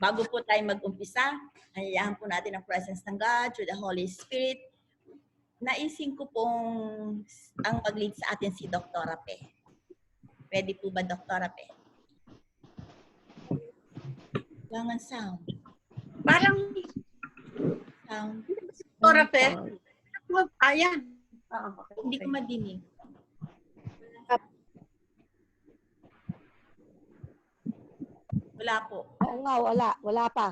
Bago po tayo mag-umpisa, hayahan po natin ang presence ng God through the Holy Spirit. Naisin ko pong ang mag-lead sa atin si Dr. Pe. Ready po ba, Dr. Pe? Langan sound. Parang Sound. Dr. Pe. Ayan. Hindi ko madinig. Wala po. Oo nga, wala. Wala pa.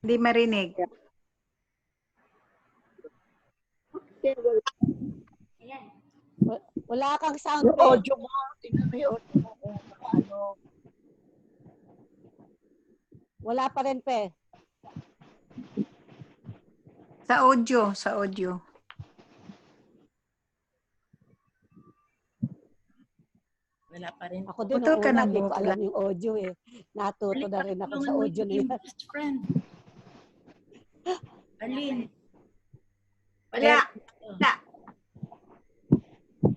Hindi marinig. Wala kang sound. Yung audio mo. Tingnan mo yung audio mo. Ano. Wala pa rin, Pe. Sa audio. Sa audio. Wala pa rin. Ako din, Putol ka una, ng di ko buhok alam lang. yung audio eh. Natuto na rin ako sa audio na Yung yan. best friend. Arlene. Wala. Wala.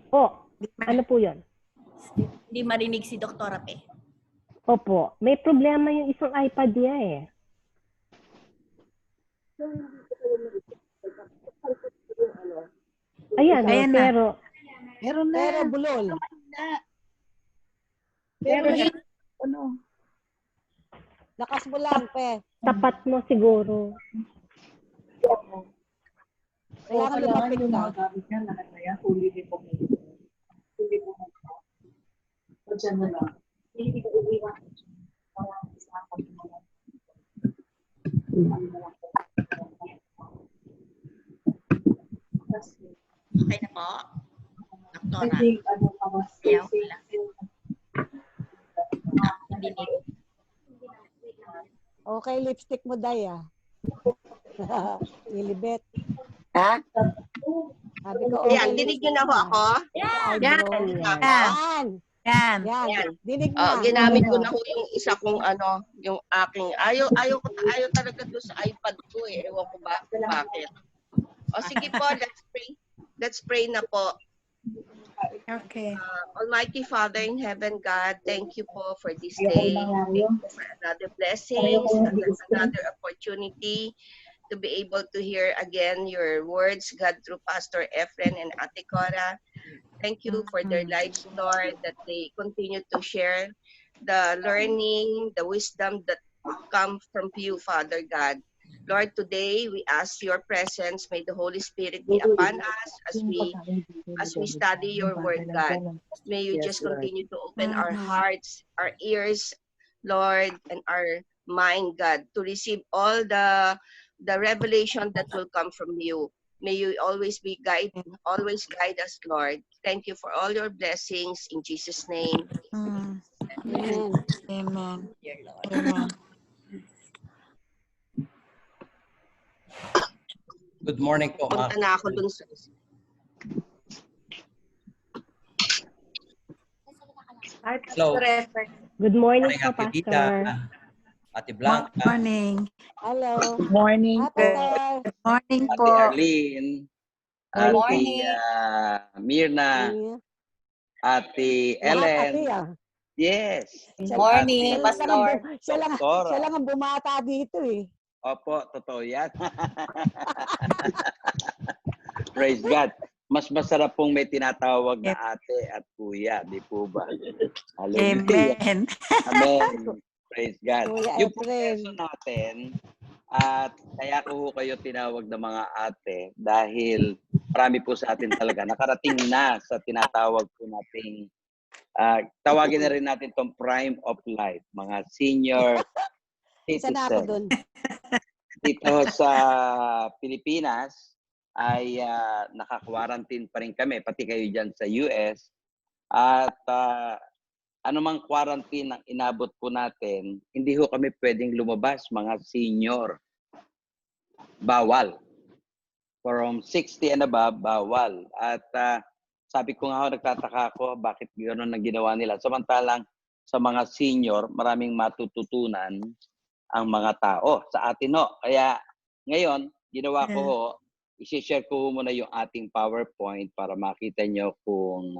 Po, ano po yun? Hindi marinig si Dr. Pe. Opo, may problema yung isang iPad niya eh. Ayan, Ayan na. pero Meron na. Pero bulol. Pero ano? Lakas mo lang, Pe. tapat mo siguro. Kailangan lumapit ka. gamit niya, lahat na yan, fully recommended. Fully recommended. O dyan na lang. Hindi ko uwiwan. Okay na po? I Doktora. think, ano pa ba? Ayaw ko lang. Nadinig. Okay, lipstick mo, Day, ah. Lilibet. Ha? Sabi ko, Yan, dinig nyo na ho ako? Yan. Yan. Yan. Yan. Yan. Yan. Dinig na. Ginamit ko na ho yung isa kong ano, yung aking, ayaw talaga doon sa iPad ko eh. Ewan ko ba bakit. O sige po, let's pray. Let's pray na po. Okay. Almighty Father in heaven, God, thank you po for this day. Thank you for another blessings, another opportunity to be able to hear again your words, God, through Pastor Efren and Ate Cora. Thank you for their lives, Lord, that they continue to share the learning, the wisdom that come from you, Father God. Lord, today we ask your presence. May the Holy Spirit be upon us as we study your word, God. May you just continue to open our hearts, our ears, Lord, and our mind, God, to receive all the revelation that will come from you. May you always guide us, Lord. Thank you for all your blessings in Jesus' name. Amen. Amen. Dear Lord. Amen. Good morning po, ma'am. Punta na ako dun sa... Hello. Good morning Morning, po, Ate Dita, Pastor. Ate Blanca, Morning. Hello. Good morning po. Ate. Good morning Ate po. Arlene, Ate morning. Mirna, Ate Lahat, Ellen. ate, ah. Yes. Morning, Ate Pastor. Siya Doktora. lang ang bumata dito eh. Opo, totoo yan. Praise God. Mas masarap pong may tinatawag na ate at kuya, di po ba? Hallelujah. Amen. Amen. Praise God. Kuya Yung Efren. proseso natin, at kaya ko ho kayo tinawag na mga ate dahil marami po sa atin talaga nakarating na sa tinatawag po nating tawagin na rin natin tong prime of life, mga senior Isa na ako citizen. dun. Dito sa Pilipinas ay naka-quarantine pa rin kami, pati kayo dyan sa US. At anumang quarantine ang inabot po natin, hindi ho kami pwedeng lumabas, mga senior. Bawal. From 60 and above, bawal. At sabi ko nga ho, nagtataka ako, bakit gano'n ang ginawa nila. Samantalang sa mga senior, maraming matututunan ang mga tao sa atin ho. Kaya ngayon, ginawa ko ho, i-share ko muna yung ating PowerPoint para makita nyo kung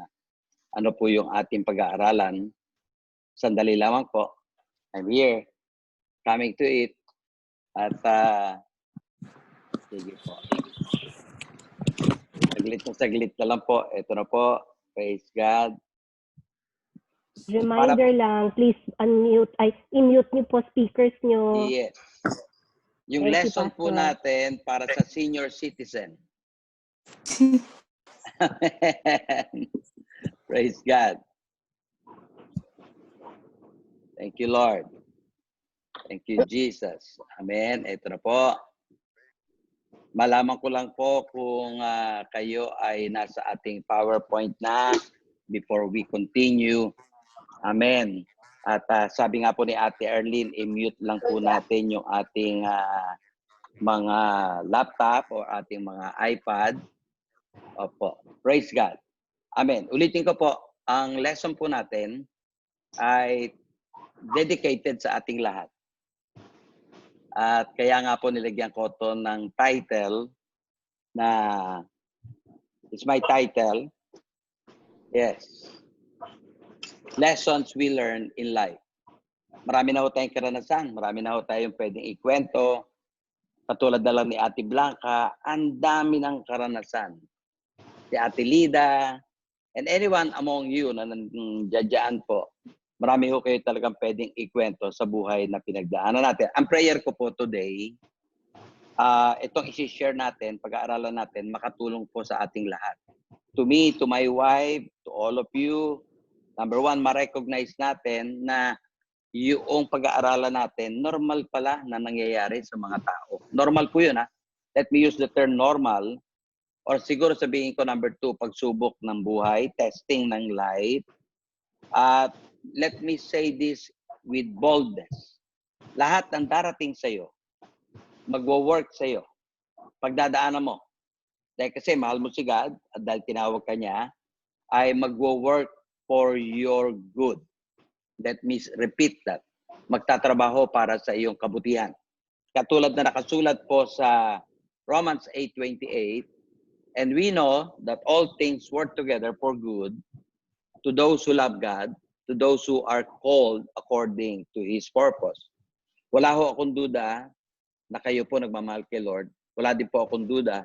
ano po yung ating pag-aaralan. Sandali lamang po. I'm here. coming to it. At sige po. Saglit na lang po. Ito na po. Praise God. Reminder lang, please i-mute niyo po speakers niyo. Yes. Yung Thank you, lesson po Pastor. natin para sa senior citizen. Praise God. Thank you, Lord. Thank you, Jesus. Amen. Ito na po. Malaman ko lang po kung kayo ay nasa ating PowerPoint na before we continue. Amen. At sabi nga po ni Ate Arlene, i-mute lang po natin yung ating mga laptop o ating mga iPad. Opo. Praise God. Amen. Ulitin ko po, ang lesson po natin ay dedicated sa ating lahat. At kaya nga po nilagyan ko ito ng title na, it's my title. Yes. Lessons we learn in life. Marami na ho tayong karanasan. Marami na ho tayong pwedeng ikwento. Katulad na lang ni Ate Blanca, ang dami ng karanasan. Si Ate Lida, and anyone among you na nandiyan po, marami ho kayo talagang pwedeng ikwento sa buhay na pinagdaanan natin. Ang prayer ko po today, itong isi-share natin, pag-aaralan natin, makatulong po sa ating lahat. To me, to my wife, to all of you, number one, ma-recognize natin na yung pag-aaralan natin, normal pala na nangyayari sa mga tao. Normal po yun, ha? Let me use the term normal. Or siguro sabihin ko, number two, pagsubok ng buhay, testing ng life. At let me say this with boldness. Lahat ng darating sa'yo, magwo-work sa'yo, pagdadaanan mo. Dahil kasi mahal mo si God, at dahil tinawag ka niya, ay magwo-work for your good. Let me repeat that. Magtatrabaho para sa iyong kabutihan. Katulad na nakasulat po sa Romans 8:28, and we know that all things work together for good to those who love God, to those who are called according to His purpose. Wala ho akong duda na kayo po nagmamahal kay Lord. Wala din po akong duda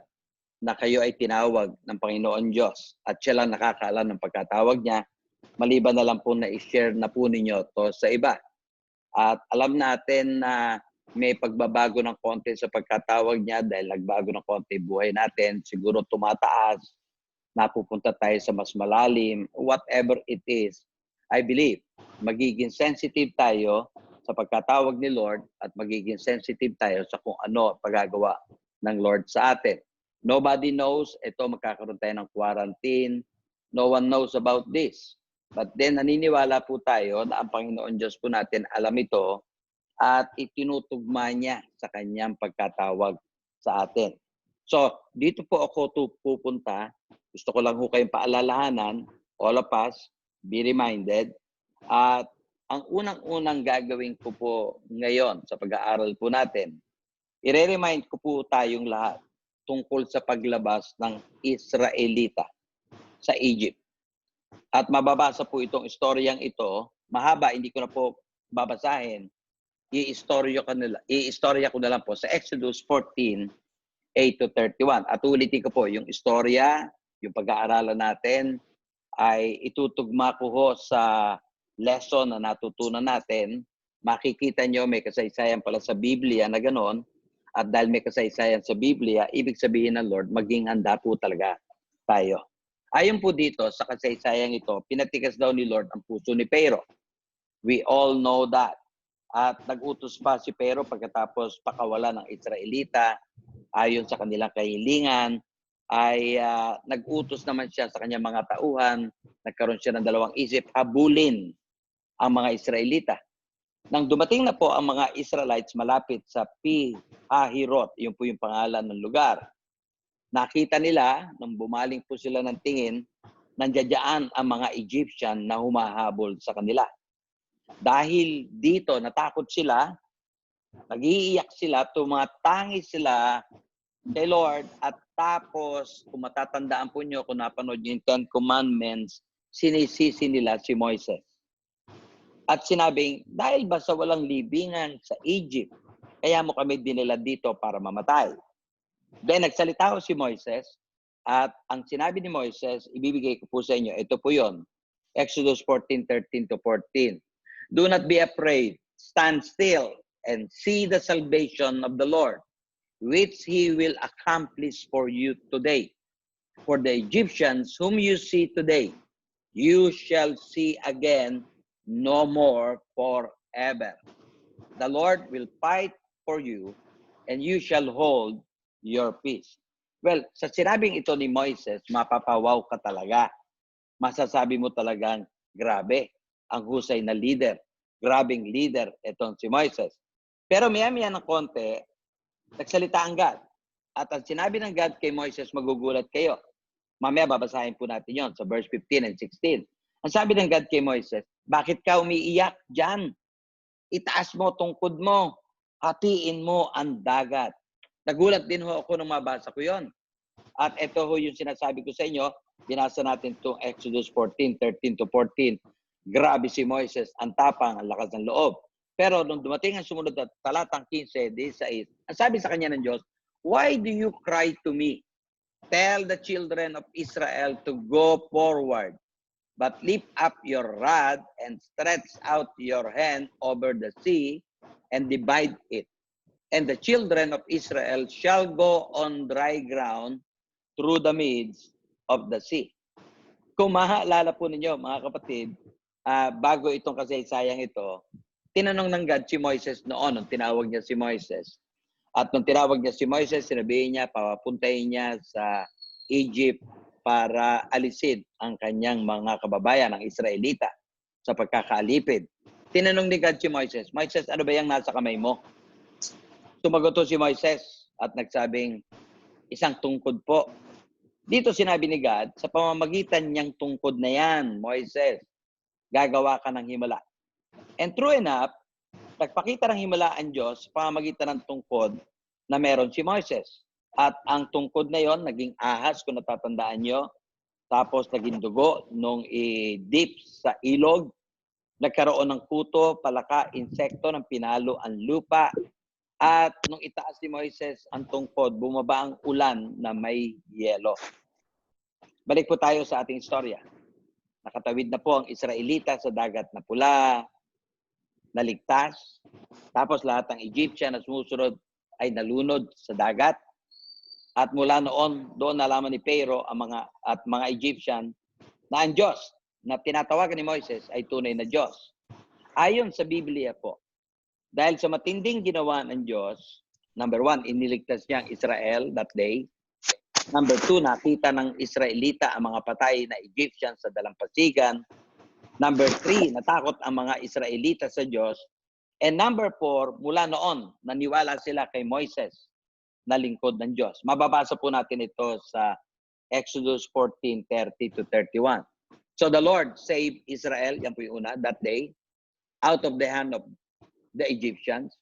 na kayo ay tinawag ng Panginoon Diyos at siya lang nakakaalam ng pagkatawag niya. Maliban na lang po na i-share na po ninyo to sa iba. At alam natin na may pagbabago ng konti sa pagkatawag niya dahil nagbago ng konti buhay natin. Siguro tumataas, napupunta tayo sa mas malalim. Whatever it is, I believe, magiging sensitive tayo sa pagkatawag ni Lord at magiging sensitive tayo sa kung ano pagagawa ng Lord sa atin. Nobody knows, ito magkakaroon tayo ng quarantine. No one knows about this. But then naniniwala po tayo na ang Panginoon Diyos po natin alam ito at itinutugma niya sa kanyang pagkatawag sa atin. So, dito po ako pupunta. Gusto ko lang ho kayong paalalahanan, all of us, be reminded. At ang unang-unang gagawin ko po ngayon sa pag-aaral po natin, i-remind ko po tayong lahat tungkol sa paglabas ng Israelita sa Egypt. At mababasa po itong istoryang ito, mahaba, hindi ko na po babasahin, i-istorya ko na lang po sa Exodus 14, 8-31. At ulitin ko po, yung istorya, yung pag-aaralan natin, ay itutugma ko ho sa lesson na natutunan natin. Makikita nyo, may kasaysayan pala sa Biblia na gano'n. At dahil may kasaysayan sa Biblia, ibig sabihin ng Lord, maging handa po talaga tayo. Ayon po dito, sa kasaysayang ito, pinatigas daw ni Lord ang puso ni Pero. We all know that. At nag-utos pa si Pero pagkatapos pakawala ng Israelita, ayon sa kanilang kahilingan, ay nag-utos naman siya sa kanyang mga tauhan, nagkaroon siya ng dalawang isip, habulin ang mga Israelita. Nang dumating na po ang mga Israelites malapit sa Pi-Hahirot, yun po yung pangalan ng lugar, nakita nila, nang bumaling po sila ng tingin, nandiyan ang mga Egyptian na humahabol sa kanila. Dahil dito, natakot sila, nag-iiyak sila, tumatangi sila kay Lord, at tapos, kung matatandaan po nyo, kung napanood nyo yung Ten Commandments, sinisisi nila si Moises. At sinabing, dahil ba sa walang libingan sa Egypt, kaya mo kami dinala dito para mamatay. Then nagsalita si Moises, at ang sinabi ni Moises, ibibigay ko po sa inyo, ito po yon. Exodus 14:13-14. Do not be afraid, stand still, and see the salvation of the Lord, which He will accomplish for you today. For the Egyptians whom you see today, you shall see again no more forever. The Lord will fight for you, and you shall hold your peace. Well, sa sinabing ito ni Moises, mapapawaw ka talaga. Masasabi mo talagang, grabe, ang husay na leader. Grabing leader itong si Moises. Pero maya-maya ng konti, nagsalita ang God. At ang sinabi ng God kay Moises, magugulat kayo. Mamaya babasahin po natin yon sa verse 15 and 16. Ang sabi ng God kay Moises, bakit ka umiiyak dyan? Itaas mo tungkod mo. Hatiin mo ang dagat. Nagulat din ho ako nung mabasa ko yon. At ito ho yung sinasabi ko sa inyo, binasa natin itong Exodus 14:13-14. Grabe si Moises, ang tapang, ang lakas ng loob. Pero nung dumating ang sumunod na talatang 15:16, ang sabi sa kanya ng Diyos, why do you cry to me? Tell the children of Israel to go forward, but lift up your rod and stretch out your hand over the sea and divide it. And the children of Israel shall go on dry ground through the midst of the sea. Kung maalala po ninyo, mga kapatid, bago itong kasaysayang ito, tinanong ng God si Moises noon, nung tinawag niya si Moises. At nung tinawag niya si Moises, sinabihin niya, papuntahin niya sa Egypt para alisin ang kanyang mga kababayan, ang Israelita, sa pagkakaalipid. Tinanong ni God si Moises, Moises, ano ba yung nasa kamay mo? Sumagot si Moises at nagsabing, isang tungkod po. Dito sinabi ni God, sa pamamagitan niyang tungkod na yan, Moises, gagawa ka ng himala. And true enough, nagpakita ng himala ang Diyos sa pamamagitan ng tungkod na meron si Moises. At ang tungkod na yon naging ahas, kung natatandaan nyo. Tapos naging dugo nung i-dip sa ilog. Nagkaroon ng kuto, palaka, insekto, ng pinalo ang lupa. At nung itaas ni Moises ang tungkod, bumaba ang ulan na may yelo. Balik po tayo sa ating istorya. Nakatawid na po ang Israelita sa dagat na pula, naligtas. Tapos lahat ng Egyptian na sumusunod ay nalunod sa dagat. At mula noon, doon nalaman ni Pharaoh at mga Egyptian na ang Diyos na tinatawagan ni Moises ay tunay na Diyos. Ayon sa Biblia po, dahil sa matinding ginawa ng Diyos, number 1, iniligtas niya ang Israel that day. Number 2, nakita ng Israelita ang mga patay na Egyptian sa dalampasigan. Number 3, natakot ang mga Israelita sa Diyos. And number 4, mula noon, naniwala sila kay Moises na lingkod ng Diyos. Mababasa po natin ito sa Exodus 14:30-31. So the Lord saved Israel, yan po yung una, that day, out of the hand of the Egyptians.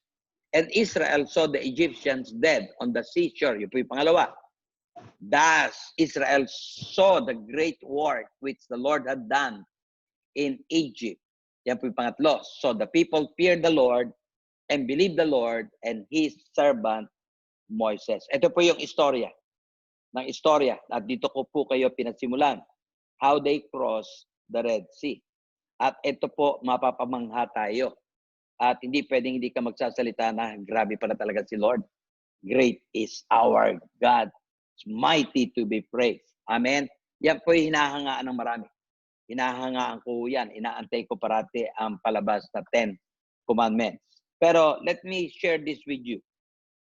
And Israel saw the Egyptians dead on the seashore. Yun po yung pangalawa. Thus, Israel saw the great work which the Lord had done in Egypt. Yan po yung pangatlo. So the people feared the Lord and believed the Lord and His servant Moises. Ito po yung istorya ng istorya. At dito ko po kayo pinasimulan. How they crossed the Red Sea. At ito po, mapapamangha tayo. At hindi pwedeng hindi ka magsasalita na grabe pala talaga si Lord. Great is our God. It's mighty to be praised. Amen? Yan po yung hinahangaan ng marami. Hinahangaan ko yan. Inaantay ko parati ang palabas na 10 commandments. Pero let me share this with you.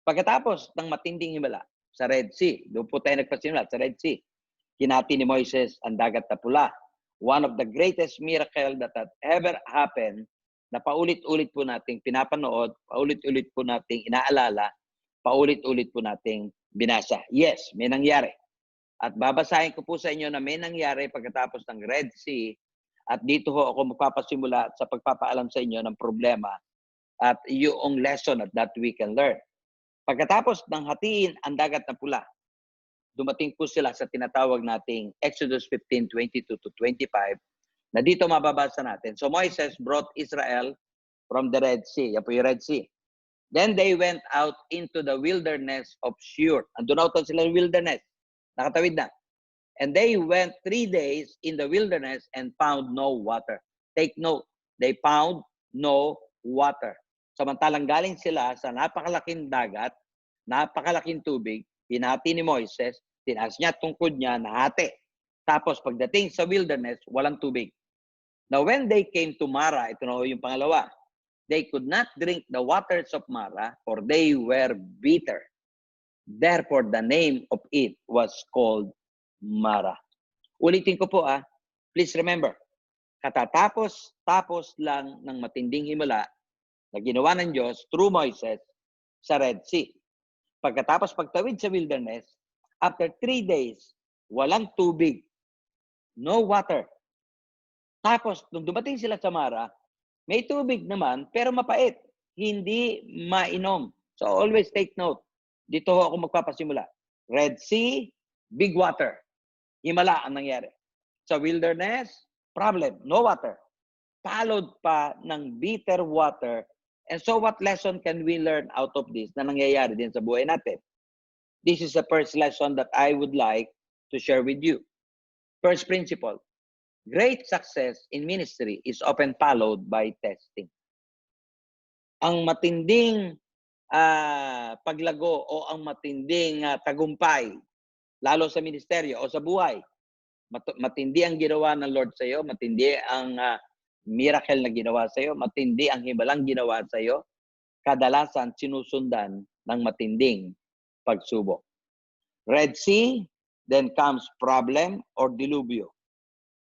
Pagkatapos ng matinding himala sa Red Sea, doon po tayo nagpasimula sa Red Sea, kinati ni Moises ang dagat na pula. One of the greatest miracle that had ever happened na paulit-ulit po nating pinapanood, paulit-ulit po nating inaalala, paulit-ulit po nating binasa. Yes, may nangyari. At babasahin ko po sa inyo na may nangyari pagkatapos ng Red Sea. At dito ho ako magpapasimula sa pagpapaalam sa inyo ng problema at yung lesson that we can learn. Pagkatapos ng hatiin ang dagat na pula, dumating po sila sa tinatawag nating Exodus 15:22-25, Na dito mababasa natin. So Moises brought Israel from the Red Sea. Yan po yung Red Sea. Then they went out into the wilderness of Shur. Andun out sila sa wilderness. Nakatawid na. And they went 3 days in the wilderness and found no water. Take note, they found no water. Samantalang galing sila sa napakalaking dagat, napakalaking tubig, hinati ni Moises, tinaas niya tungkod niya, nahati. Tapos pagdating sa wilderness, walang tubig. Now when they came to Mara, ito na yung pangalawa, they could not drink the waters of Mara, for they were bitter. Therefore, the name of it was called Mara. Ulitin ko po please remember, katatapos lang ng matinding himala na ginawa ng Diyos through Moises sa Red Sea. Pagkatapos pagtawid sa wilderness, after 3 days, walang tubig, no water. Tapos, nung dumating sila sa Mara, may tubig naman, pero mapait. Hindi mainom. So, always take note. Dito ako magpapasimula. Red Sea, big water. Himala ang nangyari. Sa wilderness, problem, no water. Followed pa ng bitter water. And so, what lesson can we learn out of this na nangyayari din sa buhay natin? This is the first lesson that I would like to share with you. First principle. Great success in ministry is often followed by testing. Ang matinding paglago o ang matinding tagumpay, lalo sa ministeryo o sa buhay, matindi ang ginawa ng Lord sa iyo, matindi ang miracle na ginawa sa iyo, matindi ang himalang ginawa sa iyo, kadalasan sinusundan ng matinding pagsubok. Red Sea, then comes problem or dilubyo.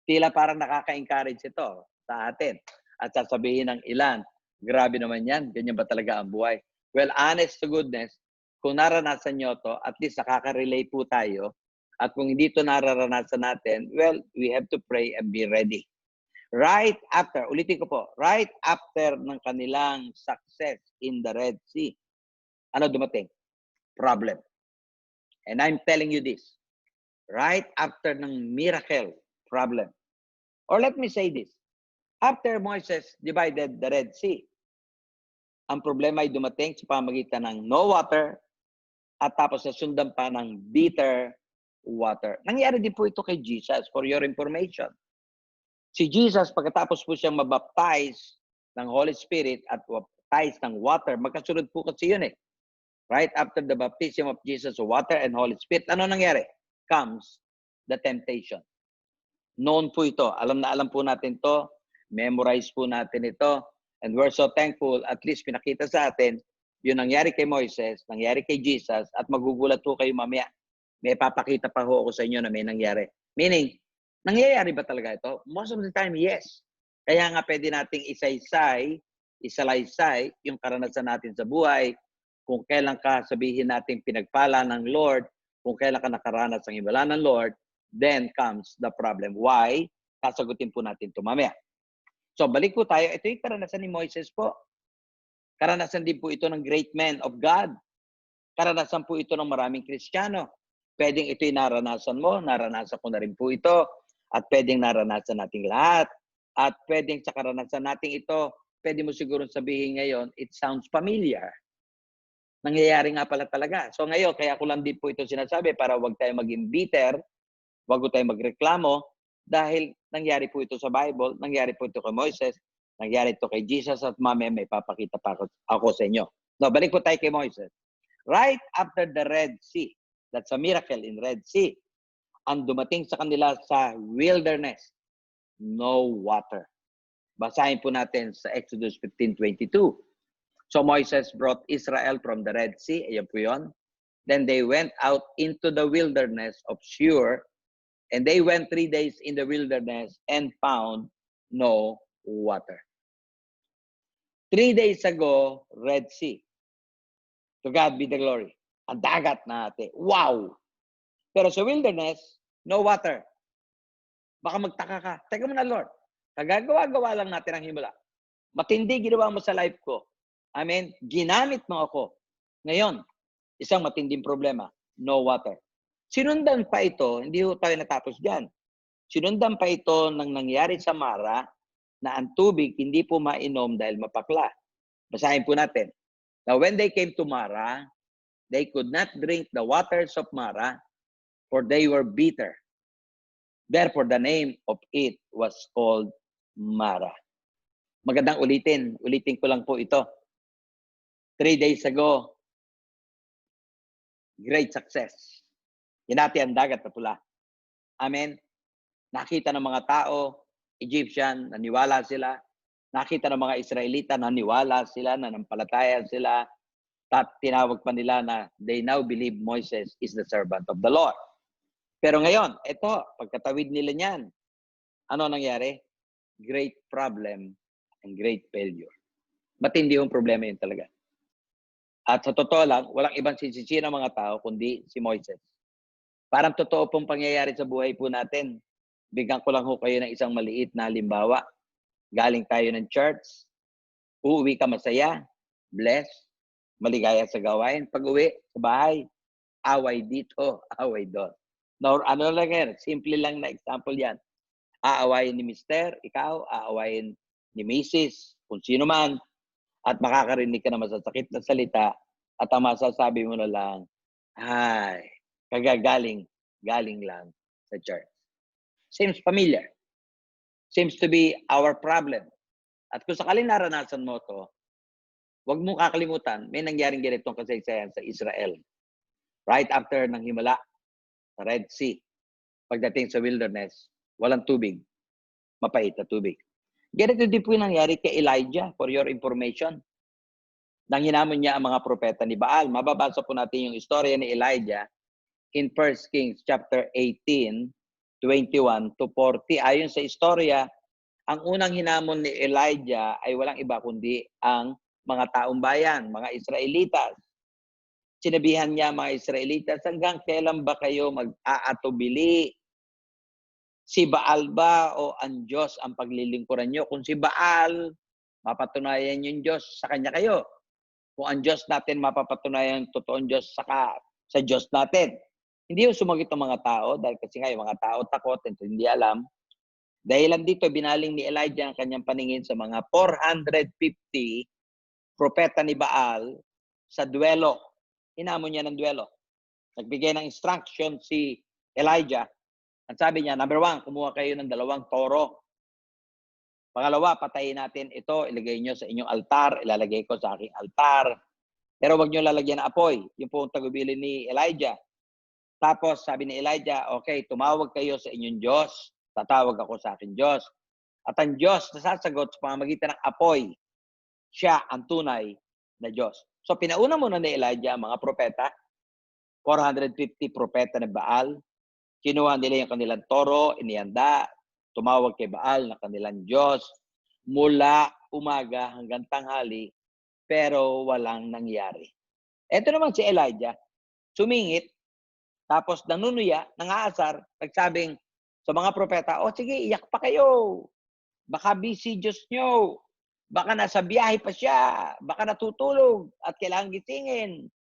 Tila parang nakaka-encourage ito sa atin. At sasabihin ng ilan, grabe naman yan, ganyan ba talaga ang buhay? Well, honest to goodness, kung naranasan nyo to, at least nakaka-relate po tayo. At kung hindi to nararanasan natin, well, we have to pray and be ready. Right after, ulitin ko po, right after ng kanilang success in the Red Sea, ano dumating? Problem. And I'm telling you this, right after ng miracle, problem. Or let me say this, after Moses divided the Red Sea, ang problema ay dumating sa pamagitan ng no water at tapos nasundan pa ng bitter water. Nangyari din po ito kay Jesus, for your information. Si Jesus, pagkatapos po siyang mabaptize ng Holy Spirit at baptize ng water, magkasunod po kasi yun Right after the baptism of Jesus, water and Holy Spirit, ano nangyari? Comes the temptation. Known po ito. Alam na alam po natin to. Memorize po natin ito. And we're so thankful, at least pinakita sa atin, yung nangyari kay Moises, nangyari kay Jesus, at magugulat po kayo mamaya. May papakita pa ho ako sa inyo na may nangyari. Meaning, nangyayari ba talaga ito? Most of the time, yes. Kaya nga pwede nating isalaysay yung karanasan natin sa buhay, kung kailan ka sabihin natin pinagpala ng Lord, kung kailan ka nakaranas ng himala ng Lord, then comes the problem. Why? Sasagutin po natin ito mamaya. So, balik po tayo. Ito yung karanasan ni Moises po. Karanasan din po ito ng great men of God. Karanasan po ito ng maraming Kristiyano. Pwedeng ito'y naranasan mo, naranasan ko na rin po ito, at pwedeng naranasan nating lahat. At pwedeng sa karanasan nating ito, pwede mo siguro sabihin ngayon, it sounds familiar. Nangyayari nga pala talaga. So ngayon, kaya ko lang din po ito sinasabi para wag tayo maging bitter, wag tayo magreklamo, dahil nangyari po ito sa Bible, nangyari po ito kay Moises, nangyari ito kay Jesus, at mamaya may papakita pa ako sa inyo. No, balik po tayo kay Moises. Right after the Red Sea, that's a miracle in Red Sea, ang dumating sa kanila sa wilderness, no water. Basahin po natin sa Exodus 15:22. So Moises brought Israel from the Red Sea. Ayan po yun. Then they went out into the wilderness of Shur, and they went 3 days in the wilderness and found no water. 3 days ago, Red Sea. To God be the glory. Ang dagat natin. Wow! Pero sa wilderness, no water. Baka magtaka ka. Teka mo na, Lord. Kagagawa-gawa lang natin ang himala. Matindi ginawa mo sa life ko. Amen. Ginamit mo ako. Ngayon, isang matinding problema, no water. Sinundan pa ito, hindi ho tayo natapos dyan. Sinundan pa ito ng nangyari sa Mara na ang tubig hindi po mainom dahil mapakla. Basahin po natin. Now when they came to Mara, they could not drink the waters of Mara, for they were bitter. Therefore, the name of it was called Mara. Magandang ulitin. Ulitin ko lang po ito. 3 days ago, great success. Hinati ang dagat na pula. Amen. Nakita ng mga tao, Egyptian, naniwala sila. Nakita ng mga Israelita, naniwala sila, nanampalataya sila. Tinawag pa nila na they now believe Moses is the servant of the Lord. Pero ngayon, ito, pagkatawid nila niyan, ano nangyari? Great problem and great failure. Matindi yung problema yun talaga. At sa totoo lang, walang ibang sisisi ng mga tao kundi si Moises. Parang totoo pong pangyayari sa buhay po natin. Bigyan ko lang ho kayo ng isang maliit na halimbawa. Galing tayo ng church, uuwi ka masaya, blessed, maligaya sa gawain. Pag-uwi sa bahay, away dito, away doon. Now, ano lang yan, simple lang na example yan. Aawayin ni Mister, ikaw, aawayin ni Mrs., kung sino man, at makakarinig ka na masasakit na salita, at ang masasabi mo na lang, ay, galing lang sa church. Seems familiar. Seems to be our problem. At kung sakaling naranasan mo to, huwag mong kakalimutan, may nangyaring ganitong kasaysayan sa Israel. Right after ng himala, sa Red Sea, pagdating sa wilderness, walang tubig, mapait na tubig. Ganito din po yung nangyari kay Elijah, for your information. Nang hinamon niya ang mga propeta ni Baal. Mababasa po natin yung istorya ni Elijah in 1 Kings chapter 18, 21 to 40. Ayon sa istorya, ang unang hinamon ni Elijah ay walang iba kundi ang mga taong bayan, mga Israelitas. Sinabihan niya mga Israelitas, hanggang kailan ba kayo mag-aatubili? Si Baal ba o ang Diyos ang paglilingkuran niyo? Kung si Baal, mapatunayan yung Diyos, sa kanya kayo. Kung ang Diyos natin, mapapatunayan yung totoong Diyos sa Diyos natin. Hindi yung sumagot ng mga tao, dahil kasi nga yung mga tao takot, hindi alam. Dahilan dito, binaling ni Elijah ang kanyang paningin sa mga 450 propeta ni Baal sa duelo. Hinamon niya ng duelo. Nagbigay ng instruction si Elijah. Ang sabi niya, number 1, kumuha kayo ng 2 toro. Pangalawa, patayin natin ito, ilagay niyo sa inyong altar, ilalagay ko sa aking altar. Pero wag niyo lalagyan ng apoy. Yung po ang tagubilin ni Elijah. Tapos sabi ni Elijah, okay, tumawag kayo sa inyong Diyos, tatawag ako sa aking Diyos. At ang Diyos na sasagot sa pamamagitan ng apoy, siya ang tunay na Diyos. So pinauna muna ni Elijah ang mga propeta, 450 propeta ng Baal. Kinuha nila yung kanilang toro, inihanda, tumawag kay Baal na kanilang Diyos mula umaga hanggang tanghali, pero walang nangyari. Ito naman si Elijah, sumingit, tapos nanunuya, nangaasar, nagsabing sa mga propeta, o sige, iyak pa kayo. Baka busy Diyos nyo. Baka nasa biyahe pa siya. Baka natutulog at kailangan gisingin.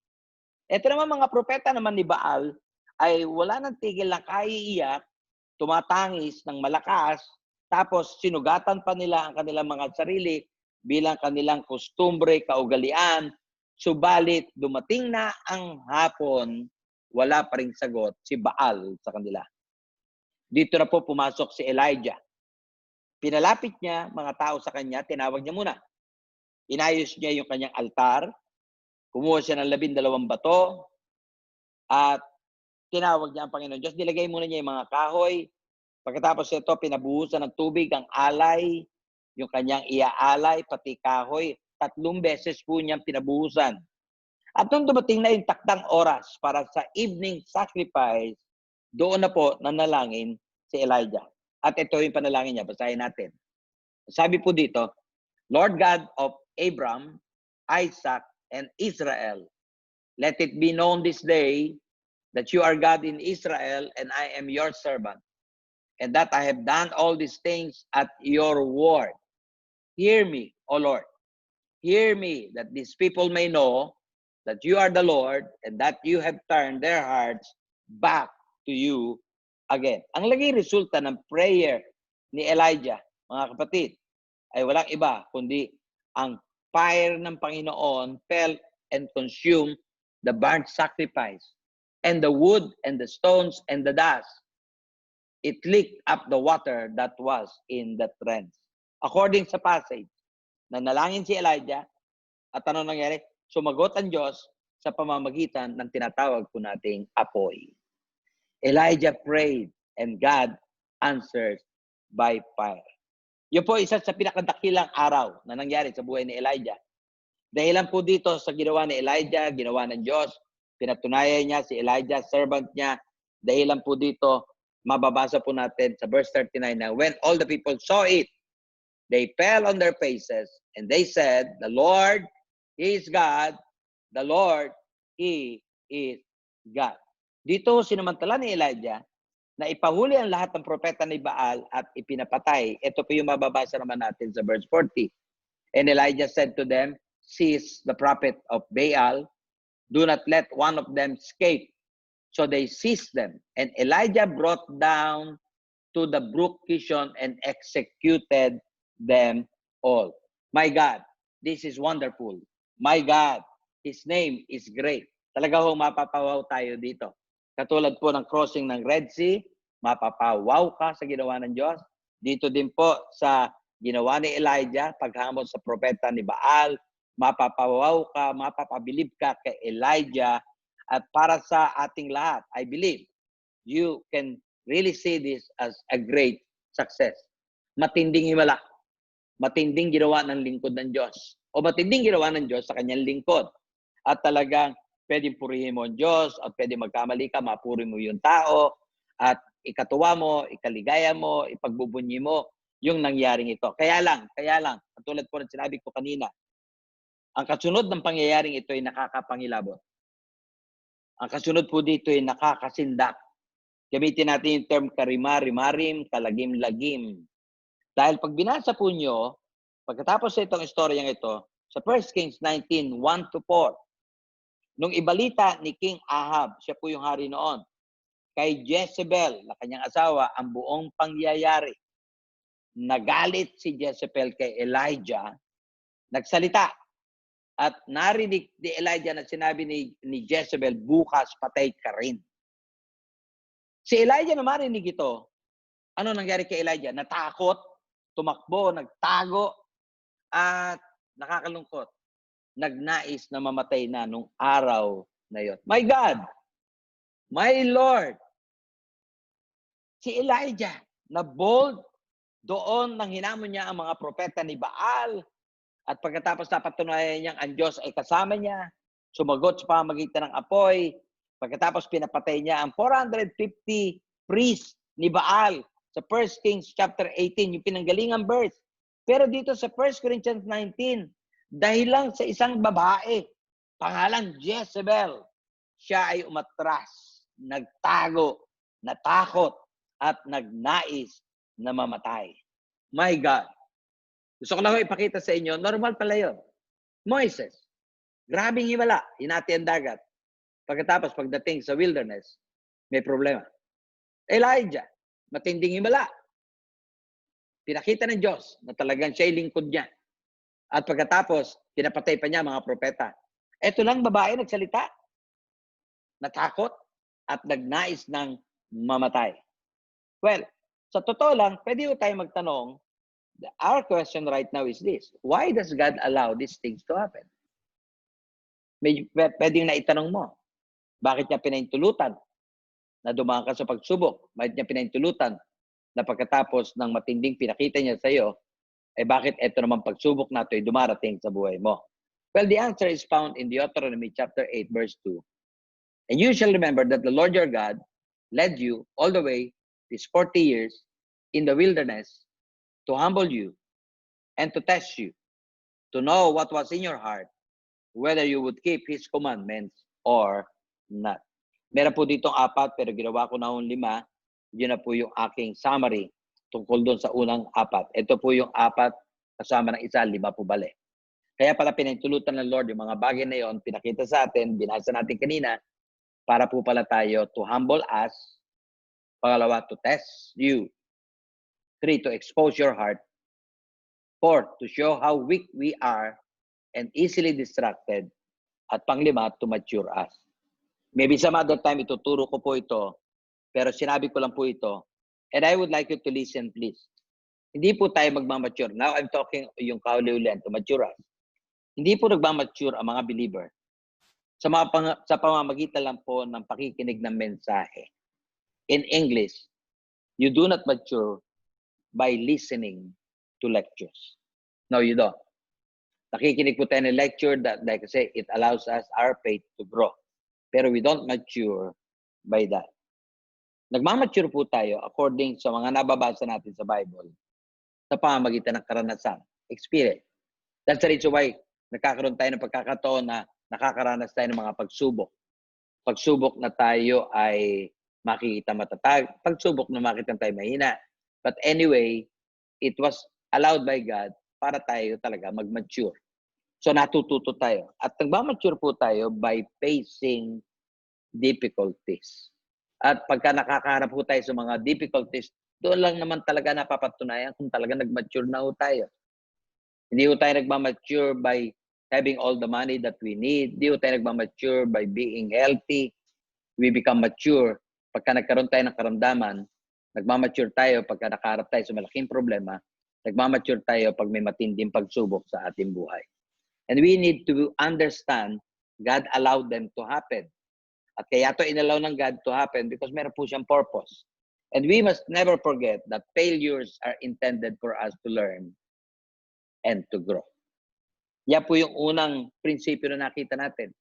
Ito naman mga propeta naman ni Baal ay wala nang tigil na kaiiyak, tumatangis ng malakas, tapos sinugatan pa nila ang kanilang mga sarili bilang kanilang kostumbre, kaugalian. Subalit dumating na ang hapon, wala pa ring sagot si Baal sa kanila. Dito na po pumasok si Elijah. Pinalapit niya mga tao sa kanya, tinawag niya muna. Inayos niya yung kanyang altar, kumuha siya ng 12 bato, at tinawag niya ang Panginoon Diyos. Nilagay muna niya yung mga kahoy. Pagkatapos ito, pinabuhusan ng tubig ang alay, yung kanyang iaalay, pati kahoy. 3 beses po niyang pinabuhusan. At nung dumating na yung takdang oras para sa evening sacrifice, doon na po nanalangin si Elijah. At ito yung panalangin niya. Basahin natin. Sabi po dito, Lord God of Abraham, Isaac, and Israel, let it be known this day that you are God in Israel and I am your servant, and that I have done all these things at your word. Hear me, O Lord. Hear me, that these people may know that you are the Lord and that you have turned their hearts back to you again. Ang naging resulta ng prayer ni Elijah, mga kapatid, ay walang iba kundi ang fire ng Panginoon fell and consumed the burnt sacrifice and the wood and the stones and the dust. It licked up the water that was in the trench. According sa passage, nanalangin si Elijah at ano nangyari? Sumagot ang Diyos sa pamamagitan ng tinatawag po nating apoy. Elijah prayed and God answered by fire. Yun po isa sa pinakadakilang araw na nangyari sa buhay ni Elijah. Dahilan po dito sa ginawa ni Elijah, ginawa ng Diyos, pinatunayan niya si Elijah, servant niya. Dahilan po dito, mababasa po natin sa verse 39 na when all the people saw it, they fell on their faces and they said, the Lord, He is God, the Lord, He is God. Dito sinamantala ni Elijah na ipahuli ang lahat ng propeta ni Baal at ipinapatay. Ito po yung mababasa naman natin sa verse 40. And Elijah said to them, seize the prophet of Baal, do not let one of them escape. So they seized them. And Elijah brought down to the brook Kishon and executed them all. My God, this is wonderful. My God, His name is great. Talaga ho mapapawaw tayo dito. Katulad po ng crossing ng Red Sea, mapapawaw ka sa ginawa ng Diyos. Dito din po sa ginawa ni Elijah, paghamon sa propeta ni Baal, mapapawaw ka, mapapabilib ka kay Elijah. At para sa ating lahat, I believe, you can really see this as a great success. Matinding himala. Matinding ginawa ng lingkod ng Diyos. O matinding ginawa ng Diyos sa kanyang lingkod. At talagang pwedeng purihin mo ang Diyos at pwedeng magkamali ka, mapuri mo yung tao at ikatuwa mo, ikaligaya mo, ipagbubunyi mo yung nangyaring ito. Kaya lang, katulad po ng sinabi ko kanina, ang kasunod ng pangyayaring ito ay nakakapangilabot. Ang kasunod po dito ay nakakasindak. Gamitin natin yung term karima-rimarim, kalagim-lagim. Dahil pag binasa po nyo, pagkatapos sa itong istoryang ito, sa 1 Kings 19, 1-4, nung ibalita ni King Ahab, siya po yung hari noon, kay Jezebel, na kanyang asawa, ang buong pangyayari. Nagalit si Jezebel kay Elijah, nagsalita. At narinig ni Elijah na sinabi ni Jezebel, bukas patay ka rin. Si Elijah na marinig ito, ano nangyari kay Elijah? Natakot, tumakbo, nagtago, at nakakalungkot. Nagnais na mamatay na nung araw na yon. My God! My Lord! Si Elijah, na bold doon nang hinamon niya ang mga propeta ni Baal at pagkatapos napatunayan niyang ang Diyos ay kasama niya, sumagot sa pamamagitan ng apoy, pagkatapos pinapatay niya ang 450 priests ni Baal sa 1 Kings chapter 18, yung pinanggalingang verse. Pero dito sa 1 Corinthians 19, dahil lang sa isang babae, pangalang Jezebel, siya ay umatras, nagtago, natakot, at nagnais na mamatay. My God! Gusto ko lang ipakita sa inyo, normal pala yun. Moises, grabing himala, hinati ang dagat. Pagkatapos, pagdating sa wilderness, may problema. Elijah, matinding himala. Pinakita ng Diyos na talagang siya'y lingkod niya. At pagkatapos, pinapatay pa niya mga propeta. Ito lang babae nagsalita. Natakot at nagnais ng mamatay. Well, sa totoo lang, pwede tayo magtanong, our question right now is this, why does God allow these things to happen? Pwedeng naitanong mo, bakit niya pinahintulutan na dumaan ka sa pagsubok? Bakit niya pinahintulutan na pagkatapos ng matinding pinakita niya sa iyo, bakit ito naman pagsubok na ito ay dumarating sa buhay mo? Well, the answer is found in Deuteronomy chapter 8, verse 2. And you shall remember that the Lord your God led you all the way these 40 years in the wilderness to humble you and to test you, to know what was in your heart, whether you would keep His commandments or not. Meron po ditong 4, pero ginawa ko na 5. Yun na po yung aking summary tungkol doon sa unang 4. Ito po yung 4 kasama ng 1, 5 po bali. Kaya pala pinahintulutan ng Lord yung mga bagay na yon, pinakita sa atin, binasa natin kanina, para po pala tayo to humble us Pangalawa, to test you. 3, to expose your heart. 4, to show how weak we are and easily distracted. At panglima, to mature us. Maybe some other time ituturo ko po ito, pero sinabi ko lang po ito. And I would like you to listen, please. Hindi po tayo magmamature. Now I'm talking yung kauli-ulian, to mature us. Hindi po nagmamature ang mga believer sa pamamagitan lang po ng pakikinig ng mensahe. In English, you do not mature by listening to lectures. No, you don't. Nakikinig po tayo ng lecture that, like I say, it allows us, our faith, to grow. Pero we don't mature by that. Nagmamature po tayo according sa mga nababasa natin sa Bible sa pamamagitan ng karanasan, experience. That's the reason why nagkakaroon tayo ng pagkakataon na nakakaranas tayo ng mga pagsubok. Pagsubok na tayo ay makikita matatag, pagsubok na makikita tayo mahina. But anyway, it was allowed by God para tayo talaga mag-mature. So natututo tayo. At nagmamature po tayo by facing difficulties. At pagka nakakaharap po tayo sa mga difficulties, doon lang naman talaga napapatunayan kung talaga nag-mature na po tayo. Hindi po tayo nagmamature by having all the money that we need. Hindi po tayo nagmamature by being healthy. We become mature pagka nagkaroon tayo ng karamdaman. Nagmamature tayo pagka nakaharap tayo sa malaking problema. Nagmamature tayo pag may matinding pagsubok sa ating buhay. And we need to understand God allowed them to happen. At kaya ito inallow ng God to happen because meron po siyang purpose. And we must never forget that failures are intended for us to learn and to grow. Yan po yung unang prinsipyo na nakita natin.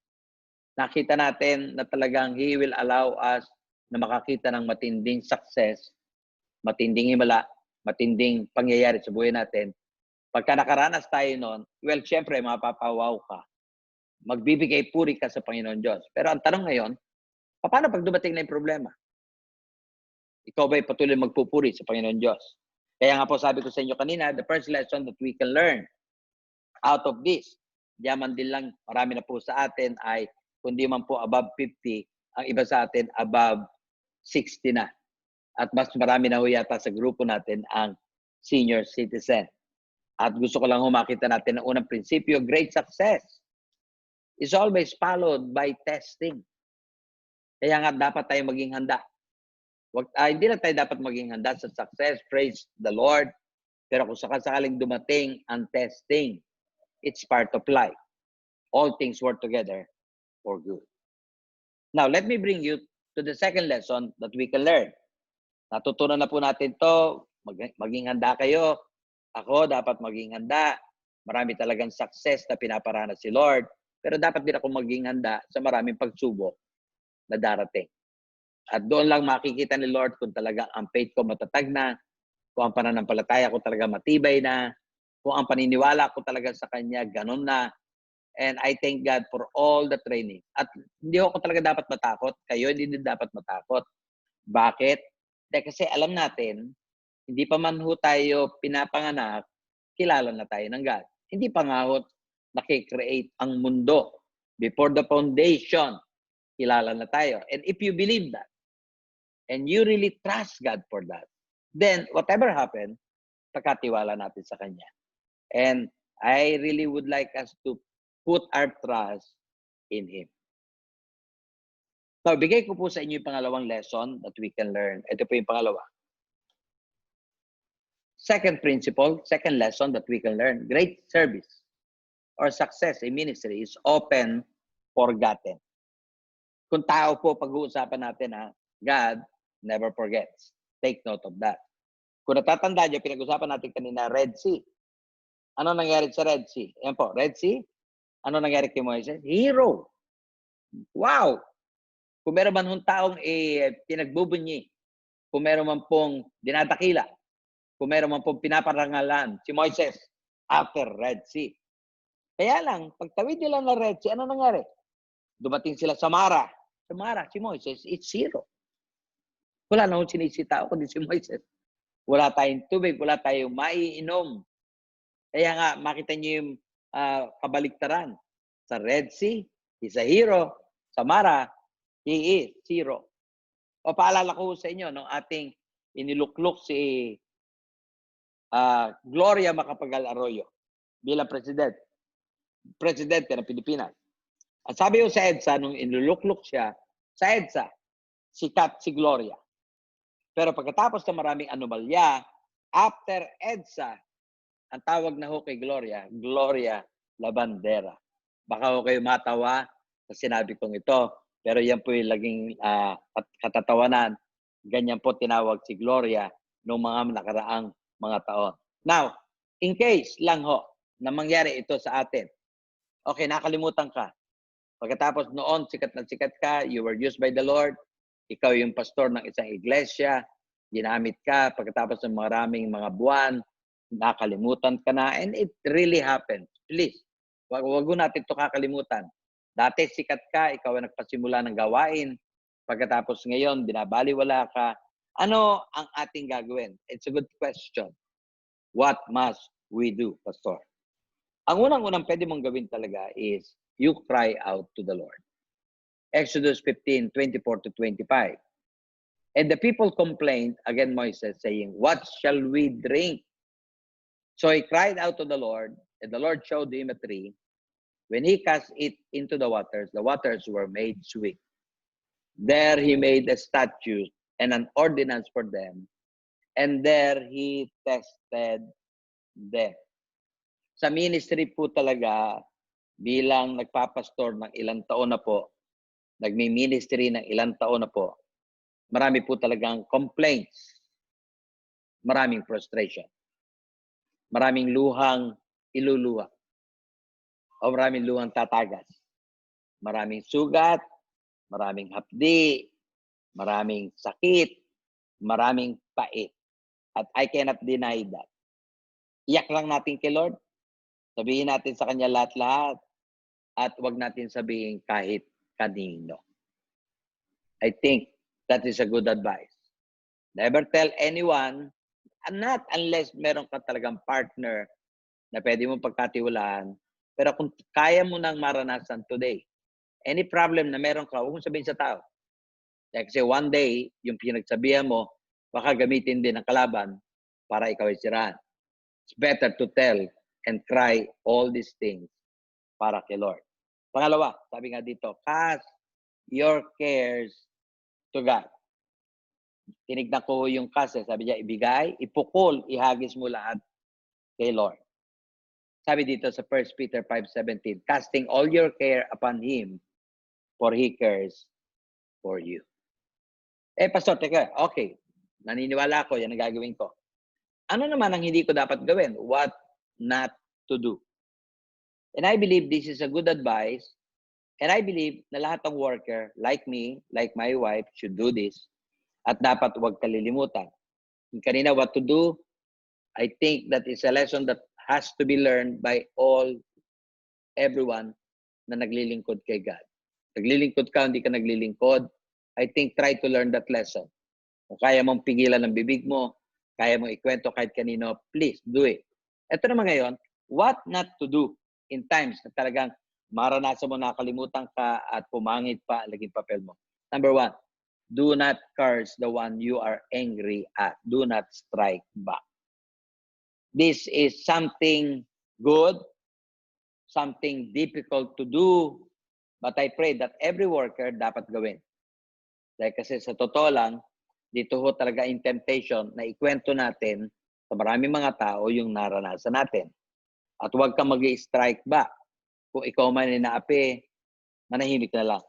Nakita natin na talagang He will allow us na makakita ng matinding success, matinding himala, matinding pangyayari sa buhay natin. Pagka nakaranas tayo noon, well, syempre, mapapawaw ka. Magbibigay puri ka sa Panginoon Diyos. Pero ang tanong ngayon, paano pag dumating na yung problema? Ikaw ba'y patuloy magpupuri sa Panginoon Diyos? Kaya nga po sabi ko sa inyo kanina, the first lesson that we can learn out of this, diyaman din lang, marami na po sa atin ay, kundi man po above 50, ang iba sa atin above 60 na. At mas marami na ho yata sa grupo natin ang senior citizen. At gusto ko lang makita natin ang unang prinsipyo, great success is always followed by testing. Kaya nga dapat tayo maging handa. Hindi na tayo dapat maging handa sa success, praise the Lord. Pero kung sakaling dumating ang testing, it's part of life. All things work together for good. Now, let me bring you to the second lesson that we can learn. Natutunan na po natin to, maging handa kayo. Ako, dapat maging handa. Marami talagang success na pinaparanas si Lord. Pero dapat din ako maging handa sa maraming pagsubok na darating. At doon lang makikita ni Lord kung talaga ang faith ko matatag na, kung ang pananampalataya ko talaga matibay na, kung ang paniniwala ko talaga sa Kanya, ganun na. And I thank God for all the training. At hindi ako talaga dapat matakot. Kayo hindi din dapat matakot. Bakit? Kasi alam natin, hindi pa man ho tayo pinapanganak, kilala na tayo ng God. Hindi pa nga ho nakikreate ang mundo. Before the foundation, kilala na tayo. And if you believe that, and you really trust God for that, then whatever happens, pagkatiwala natin sa Kanya. And I really would like us to put our trust in Him. So, bigay ko po sa inyo yung pangalawang lesson that we can learn. Ito po yung pangalawa. Second principle, second lesson that we can learn, great service or success in ministry is often forgotten. Kung tao po pag-uusapan natin, God never forgets. Take note of that. Kung natatandaan nyo, pinag-usapan natin kanina, Red Sea. Ano nangyari sa Red Sea? Ayan po, Red Sea. Ano nangyari kay Moises? Hero. Wow! Kung meron man hong taong pinagbubunyi, kung meron man pong dinadakila, kung meron man pong pinaparangalan, si Moises, after Red Sea. Kaya lang, pagtawid nila ng Red Sea, ano nangyari? Dumating sila sa Mara. Sa Mara, si Moises, it's zero. Wala na akong sinisitao kundi si Moises. Wala tayong tubig, wala tayong maiinom. Kaya nga, makita niyo yung kabaliktaran. Sa Red Sea, he's a hero. Sa Mara, he is zero. O paalala ko sa inyo, nung ating iniluklok si Gloria Macapagal Arroyo bilang presidente ng Pilipinas. At sabi ko sa EDSA, nung inuluklok siya, sa EDSA, sikat si Gloria. Pero pagkatapos ng maraming anomalya, after EDSA, ang tawag na ho kay Gloria, Gloria Labandera. Baka ho kayo matawa sa sinabi kong ito, pero yan po yung laging katatawanan. Ganyan po tinawag si Gloria noong mga nakaraang mga taon. Now, in case lang ho na mangyari ito sa atin, okay, nakalimutan ka. Pagkatapos noon, sikat na sikat ka, you were used by the Lord, ikaw yung pastor ng isang iglesia, ginamit ka, pagkatapos ng maraming mga buwan, nakalimutan ka na, and it really happened. Please, wag natin ito kakalimutan. Dati sikat ka, ikaw ang nagpasimula ng gawain, pagkatapos ngayon, binabaliwala ka. Ano ang ating gagawin? It's a good question. What must we do, Pastor? Ang unang-unang pwede mong gawin talaga is you cry out to the Lord. Exodus 15:24-25. And the people complained, again Moises, saying, what shall we drink? So he cried out to the Lord, and the Lord showed him a tree. When he cast it into the waters were made sweet. There he made a statute and an ordinance for them, and there he tested them. Sa ministry po talaga, bilang nagpapastor ng ilang taon na po, nagmi-ministry ng ilang taon na po, marami po talagang complaints, maraming frustration, maraming luhang iluluha, o maraming luhang tatagas, maraming sugat, maraming hapdi, maraming sakit, maraming pait. At I cannot deny that. Iyak lang natin kay Lord, sabihin natin sa Kanya lahat-lahat, at wag natin sabihin kahit kanino. I think that is a good advice. Never tell anyone, not unless meron ka talagang partner na pwede mong pagkatiwalaan, pero kung kaya mo nang maranasan today, any problem na meron ka, huwag mong sabihin sa tao. Kasi one day, yung pinagsabihan mo, baka gamitin din ng kalaban para ikaw ay siraan. It's better to tell and cry all these things para kay Lord. Pangalawa, sabi nga dito, cast your cares to God. Tinignan ko yung cast, sabi niya, ibigay, ipukol, ihagis mo lahat kay Lord. Sabi dito sa 1 Peter 5:17, casting all your care upon Him, for He cares for you. Pastor, teka, okay, naniniwala ako, yan ang gagawin ko. Ano naman ang hindi ko dapat gawin? What not to do? And I believe this is a good advice. And I believe na lahat ng worker, like me, like my wife, should do this. At dapat huwag kalilimutan. Yung kanina, what to do, I think that is a lesson that has to be learned by everyone na naglilingkod kay God. Naglilingkod ka, hindi ka naglilingkod, I think try to learn that lesson. Kung kaya mong pigilan ng bibig mo, kaya mong ikwento kahit kanino, please do it. Ito naman ngayon, what not to do in times na talagang maranasan mo, nakalimutan ka at pumangit pa, laging papel mo. Number 1, do not curse the one you are angry at. Do not strike back. This is something good, something difficult to do, but I pray that every worker dapat gawin. Dahil kasi sa totoo lang, dito ho talaga in temptation na ikwento natin sa maraming mga tao yung naranasan natin. At huwag kang mag-strike back. Kung ikaw man ay naapi, manahimik na lang.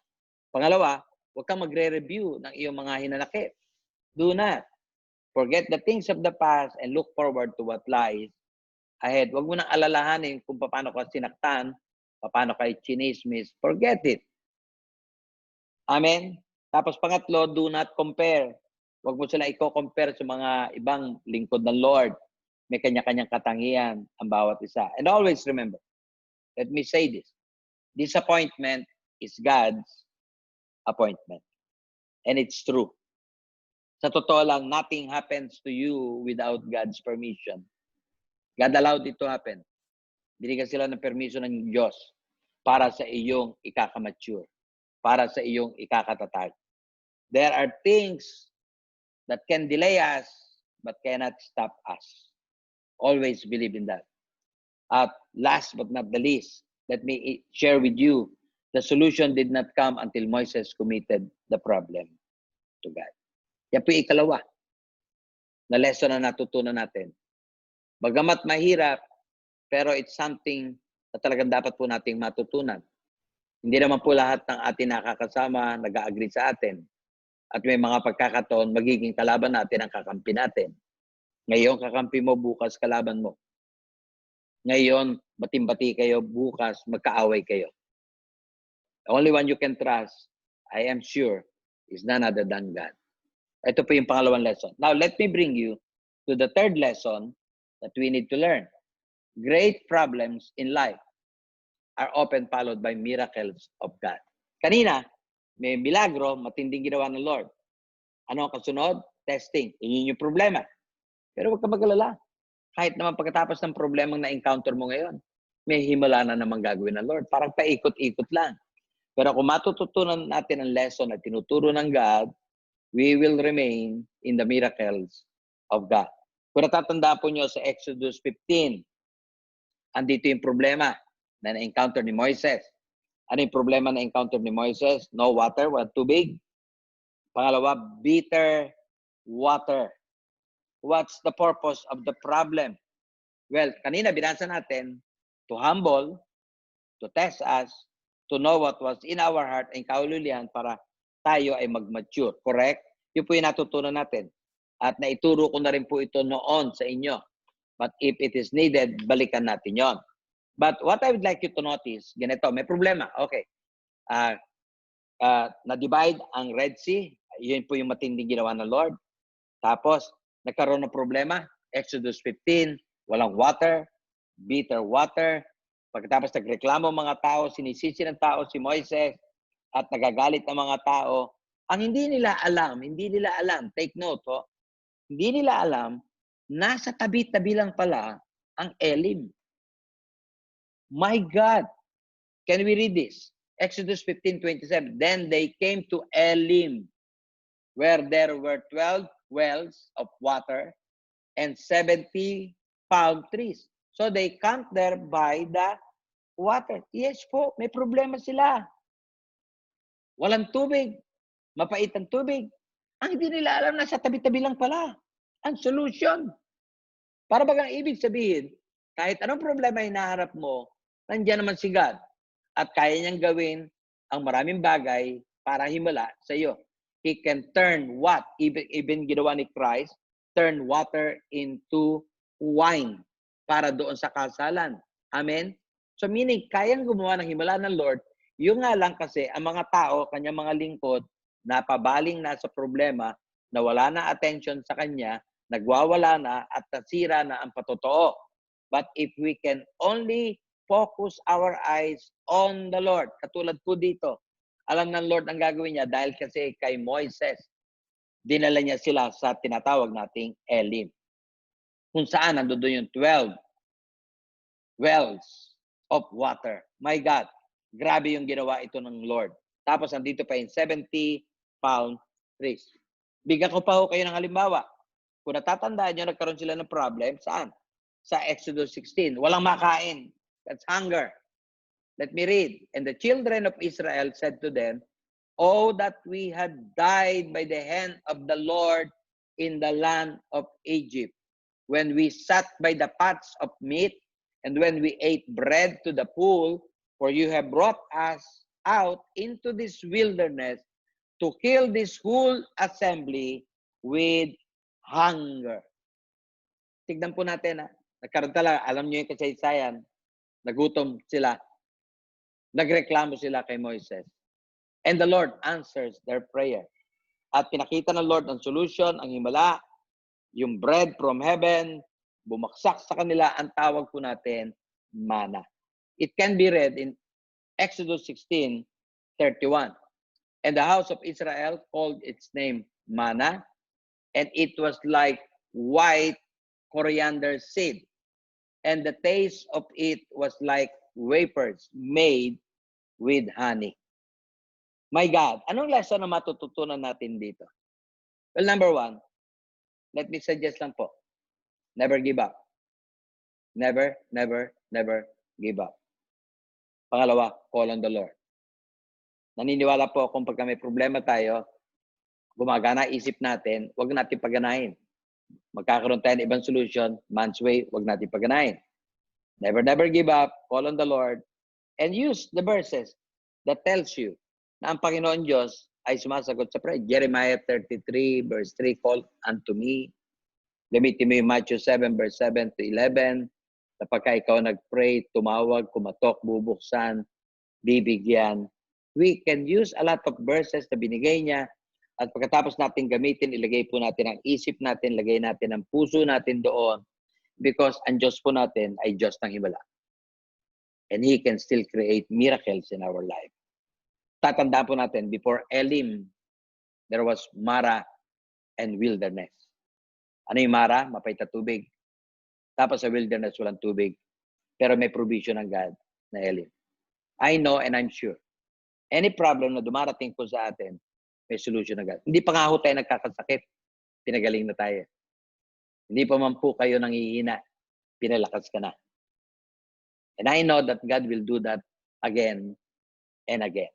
Pangalawa, huwag kang magre-review ng iyong mga hinanakit. Do not. Forget the things of the past and look forward to what lies ahead. Huwag mo nang alalahanin kung paano ka sinaktan, paano ka chinismis. Forget it. Amen? Tapos pangatlo, do not compare. Huwag mo sila i-compare sa mga ibang lingkod ng Lord. May kanya-kanyang katangian ang bawat isa. And always remember, let me say this, disappointment is God's appointment. And it's true. Sa totoo lang, nothing happens to you without God's permission. God allowed it to happen. Binigyan sila ng permission ng Diyos para sa iyong ikakamature, para sa iyong ikakatatag. There are things that can delay us but cannot stop us. Always believe in that. Last but not the least, let me share with you, the solution did not come until Moses committed the problem to God. Yan po yung ikalawa na lesson na natutunan natin. Bagamat mahirap, pero it's something na talagang dapat po nating matutunan. Hindi naman po lahat ng ating nakakasama nag-agree sa atin. At may mga pagkakataon, magiging kalaban natin ang kakampi natin. Ngayon, kakampi mo, bukas kalaban mo. Ngayon, batim-bati kayo, bukas magkaaway kayo. The only one you can trust, I am sure, is none other than God. Ito po yung pangalawang lesson. Now, let me bring you to the third lesson that we need to learn. Great problems in life are often followed by miracles of God. Kanina, may milagro, matinding ginawa ng Lord. Ano ang kasunod? Testing. Yun yung problema. Pero huwag ka mag-alala. Kahit naman pagkatapos ng problemang na-encounter mo ngayon, may himala na naman gagawin ng Lord. Parang paikot-ikot lang. Pero kung matututunan natin ang lesson na tinuturo ng God, we will remain in the miracles of God. Kung natatanda po nyo sa Exodus 15, andito yung problema na na-encounter ni Moises. Ano yung problema na encounter ni Moises? No water, walang tubig. Pangalawa, bitter water. What's the purpose of the problem? Well, kanina binasa natin, to humble, to test us, to know what was in our heart, ang kaululihan para tayo ay mag-mature. Correct? Yun po yung natutunan natin. At naituro ko na rin po ito noon sa inyo. But if it is needed, balikan natin yon. But what I would like you to notice, ganito, may problema. Okay. Na-divide ang Red Sea. Yun po yung matinding ginawa ng Lord. Tapos, nagkaroon ng problema. Exodus 15, walang water, bitter water. Pagkatapos nagreklamo mga tao, sinisisi ng tao si Moises at nagagalit ng mga tao. Ang hindi nila alam, take note, hindi nila alam, nasa tabi-tabi lang pala ang Elim. My God! Can we read this? Exodus 15:27. Then they came to Elim, where there were 12 wells of water and 70 palm trees. So they camped there by the water. Yes po, may problema sila. Walang tubig. Mapait ang tubig. Ang hindi nila alam, nasa tabi-tabi lang pala ang solution. Para bagang ibig sabihin, kahit anong problema hinaharap mo, nandiyan naman si God. At kaya niyang gawin ang maraming bagay para himala sa iyo. He can turn what? Even ginawa ni Christ, turn water into wine para doon sa kasalan. Amen? So meaning, kayang gumawa ng himala ng Lord, yung nga lang kasi, ang mga tao, kanyang mga lingkod, napabaling na sa problema, na wala na attention sa kanya, nagwawala na at nasira na ang patotoo. But if we can only focus our eyes on the Lord, katulad po dito, alam ng Lord ang gagawin niya dahil kasi kay Moises, dinala niya sila sa tinatawag nating Elim. Kung saan nandoon yung 12 wells of water. My God, grabe yung ginawa ito ng Lord. Tapos nandito pa yung 70 palm trees. Bigyan ko pa ho kayo ng halimbawa. Kung natatandaan nyo, nagkaroon sila ng problem, saan? Sa Exodus 16. Walang makain. That's hunger. Let me read. And the children of Israel said to them, "Oh, that we had died by the hand of the Lord in the land of Egypt, when we sat by the pots of meat, and when we ate bread to the pool, for you have brought us out into this wilderness to kill this whole assembly with hunger." Tignan po natin, nagkaroon talaga, alam niyo yung kasaysayan, nagutom sila, nagreklamo sila kay Moises. And the Lord answers their prayer. At pinakita ng Lord ang solution, ang himala, yung bread from heaven, bumaksak sa kanila, ang tawag po natin, manna. It can be read in Exodus 16:31. And the house of Israel called its name manna, and it was like white coriander seed. And the taste of it was like wafers made with honey. My God, anong lesson na matututunan natin dito? Well, number one, let me suggest lang po, never give up. Never, never, never give up. Pangalawa, call on the Lord. Naniniwala po kung pagka may problema tayo, gumagana isip natin, huwag natin paganahin. Magkakaroon tayo ng ibang solution, man's way, huwag natin paganahin. Never, never give up, call on the Lord, and use the verses that tells you na ang Panginoon Diyos ay sumasagot sa prayer. Jeremiah 33, verse 3, call unto me. Gamitin mo yung Matthew 7, verse 7 to 11. Kapag ikaw nag-pray, tumawag, kumatok, bubuksan, bibigyan. We can use a lot of verses na binigay niya at pagkatapos natin gamitin, ilagay po natin ang isip natin, lagay natin ang puso natin doon because ang Diyos po natin ay Diyos ng himala. And He can still create miracles in our life. Tatandaan po natin, before Elim, there was Mara and wilderness. Ano yung Mara? Mapait na tubig. Tapos sa wilderness, walang tubig. Pero may provision ng God na Elim. I know and I'm sure. Any problem na dumarating po sa atin, may solution na God. Hindi pa nga ho tayo nagkakasakit. Pinagaling na tayo. Hindi pa man po kayo nangihina. Pinalakas ka na. And I know that God will do that again and again.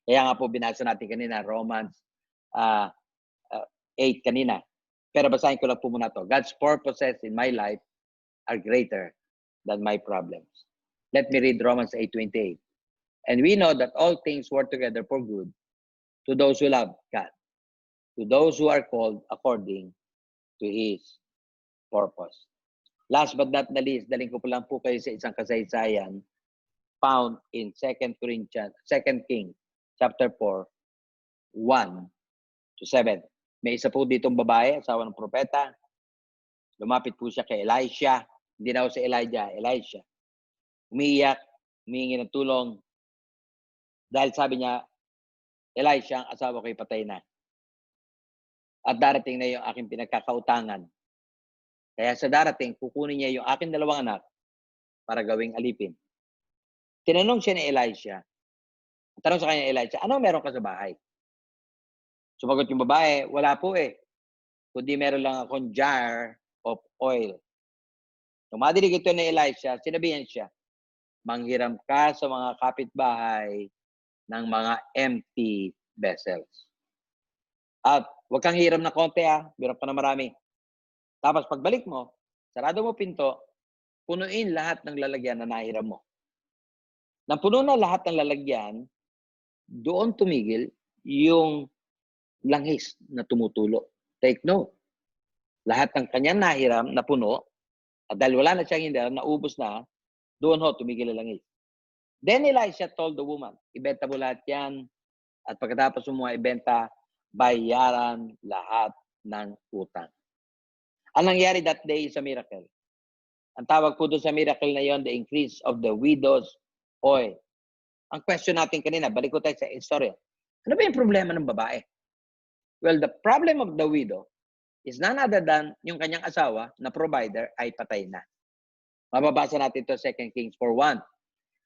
Kaya nga po binasa natin kanina, Romans 8 kanina. Pero basahin ko lang po muna to. God's purposes in my life are greater than my problems. Let me read Romans 8:28. And we know that all things work together for good to those who love God, to those who are called according to His purpose. Last but not the least, daling ko po lang po kayo sa isang kasaysayan found in 2 Kings chapter 4, 1 to 7. May isa po ditong babae, asawa ng propeta. Lumapit po siya kay Elisha. Hindi na ako si Elijah, Elisha. Umiiyak, humingi ng tulong. Dahil sabi niya, Elisha, ang asawa ko'y patay na. At darating na yung aking pinagkakautangan. Kaya sa darating, kukunin niya yung aking 2 anak para gawing alipin. Tinanong siya ni Elisha. Tanong sa kanya, Elisha, ano meron ka sa bahay? Sumagot yung babae, wala po eh. Kundi meron lang akong jar of oil. Nung madinig ito ni Elisha, sinabihan siya, manghiram ka sa mga kapitbahay ng mga empty vessels. At huwag kang hiram na konti hiram ka na marami. Tapos pagbalik mo, sarado mo pinto, punuin lahat ng lalagyan na nahiram mo. Nang puno na lahat ng lalagyan, doon tumigil yung langis na tumutulo. Take note. Lahat ng kanyang nahiram na puno, at dahil wala na siyang hiniram, naubos na, doon tumigil ang langis. Then Elisha told the woman, ibenta mo lahat yan, at pagkatapos mo mga ibenta, bayaran lahat ng utang. Ang nangyari that day is a miracle. Ang tawag po doon sa miracle na yon, the increase of the widow's oil. Ang question natin kanina, balik ko tayo sa istorya. Ano ba yung problema ng babae? Well, the problem of the widow is none other than yung kanyang asawa na provider ay patay na. Mababasa natin ito 2 Kings 4:1.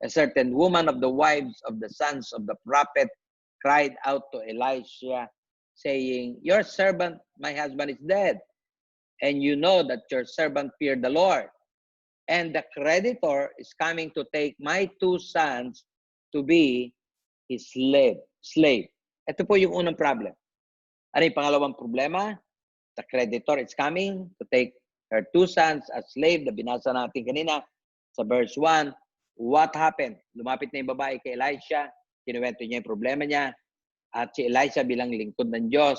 A certain woman of the wives of the sons of the prophet cried out to Elisha, saying, your servant, my husband, is dead. And you know that your servant feared the Lord. And the creditor is coming to take my 2 sons to be his slave. Ito po yung unang problem. Ano yung pangalawang problema? The creditor is coming to take her 2 sons as slave. Na binasa natin kanina sa verse 1. What happened? Lumapit na yung babae kay Elisha. Kinuwento niya yung problema niya. At si Elisha bilang lingkod ng Diyos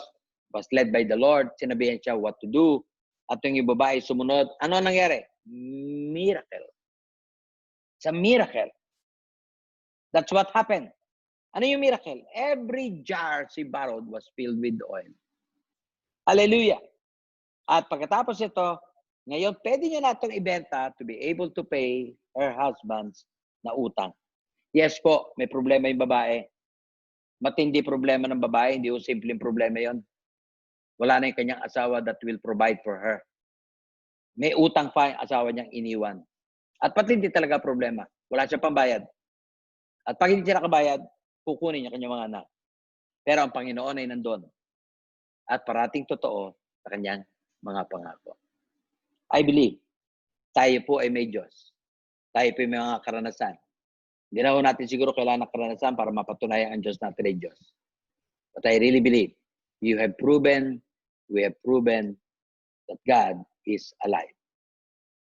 was led by the Lord. Sinabihan siya what to do. At yung babae sumunod. Ano nangyari? Miracle. It's a miracle. That's what happened. Ano yung miracle? Every jar she borrowed was filled with oil. Hallelujah. At pagkatapos ito, ngayon pwede niya natong ibenta to be able to pay her husband's na utang. Yes po, may problema yung babae. Matindi problema ng babae, hindi yung simpleng problema yon. Wala na yung kanyang asawa that will provide for her. May utang pa yung asawa niyang iniwan. At pati hindi talaga problema. Wala siya pambayad. At pag hindi siya nakabayad, kukunin niya kanyang mga anak. Pero ang Panginoon ay nandun. At parating totoo sa kanyang mga pangako. I believe, tayo po ay may Diyos. Tayo po ay may mga karanasan. Hindi na ho natin siguro kailangan ng karanasan para mapatunayan ang Diyos natin ay Diyos. But I really believe, we have proven that God is alive.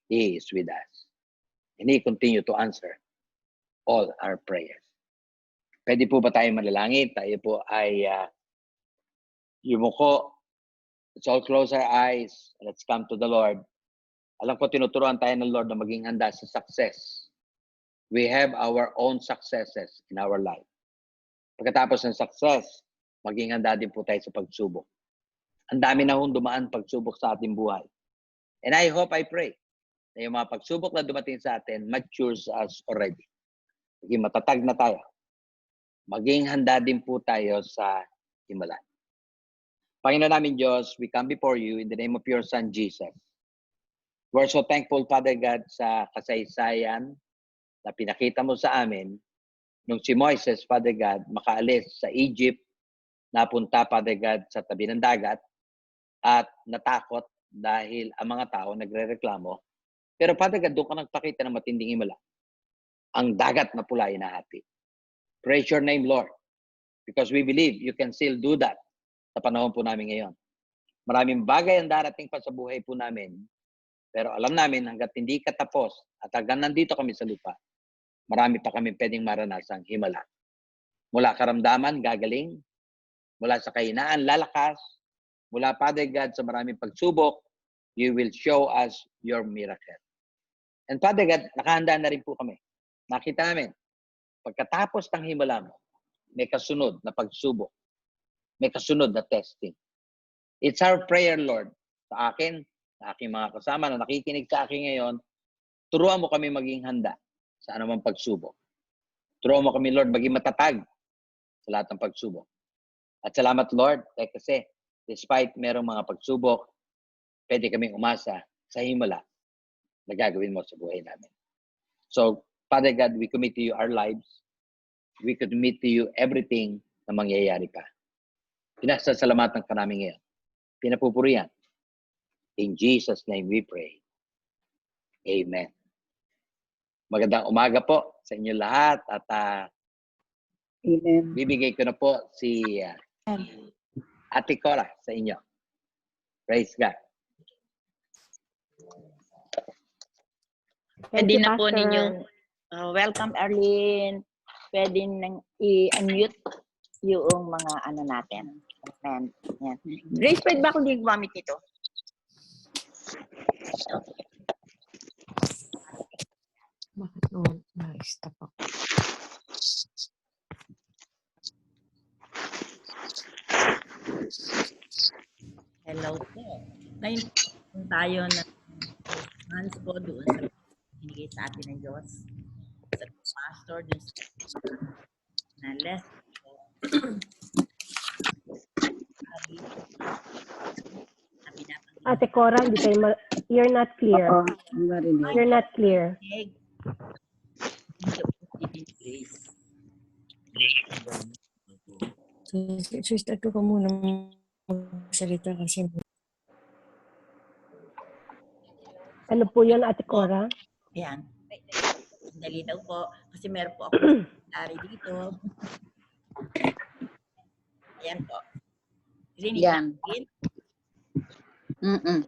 He is with us. And He continue to answer all our prayers. Pwede po ba tayo manalangin? Tayo po ay yumuko. Let's all close our eyes. Let's come to the Lord. Alam ko, tinuturuan tayo ng Lord na maging handa sa success. We have our own successes in our life. Pagkatapos ng success, maging handa din po tayo sa pagsubok. Ang dami na hong dumaan pagsubok sa ating buhay. And I hope, I pray, na yung mga pagsubok na dumating sa atin matures us already. Maging matatag na tayo. Maging handa din po tayo sa himala. Panginoon namin Diyos, we come before you in the name of your Son, Jesus. We're so thankful, Father God, sa kasaysayan na pinakita mo sa amin nung si Moises, Father God, makaalis sa Egypt, napunta, Father God, sa tabi ng dagat at natakot dahil ang mga tao nagre-reklamo. Pero Father God, doon ka nagpakita ng matinding himala. Ang dagat na pula ay nahati. Praise your name, Lord, because we believe you can still do that sa panahon po namin ngayon. Maraming bagay ang darating pa sa buhay po namin, pero alam namin hanggat hindi katapos at hanggang nandito kami sa lupa, marami pa kami pwedeng maranasang himala. Mula karamdaman, gagaling. Mula sa kahinaan, lalakas. Mula, Father God, sa maraming pagsubok, you will show us your miracle. And Father God, nakahanda na rin po kami. Nakita namin, pagkatapos ng himala mo, may kasunod na pagsubok. May kasunod na testing. It's our prayer, Lord, sa akin, sa aking mga kasama na nakikinig sa akin ngayon, turuan mo kami maging handa sa anumang pagsubok. Turuan mo kami, Lord, maging matatag sa lahat ng pagsubok. At salamat, Lord, kasi despite merong mga pagsubok, pwede kaming umasa sa himala na gagawin mo sa buhay namin. So, Father God, we commit to you our lives. We commit to you everything na mangyayari pa. Pinasasalamatan ka namin ngayon. Pinapupurihan. In Jesus' name we pray. Amen. Magandang umaga po sa inyo lahat at Amen. bibigay ko na po si Ate Cora sa inyo. Praise God. Pwede you, na po Pastor. ninyong welcome, Arlene. Pwede nang i-unmute yung mga ano natin. Amen. Yan. Grace, pwede ba akong di gumamit nito? Bakit na-stop ako? Hello po. Ngayon tayo na hands po doon sa binigay sa atin ng Diyos. Sa pastor, doon sa na lesson po. Ate Cora, hindi tayo you're not clear. You're not clear. Grace. So start ko muna magsalita kasi Ano po yun, Ate Cora? Ayan. Dali daw po. Kasi meron po ako dari dito. Ayan po. Rinig Yan. natin. Mm-mm.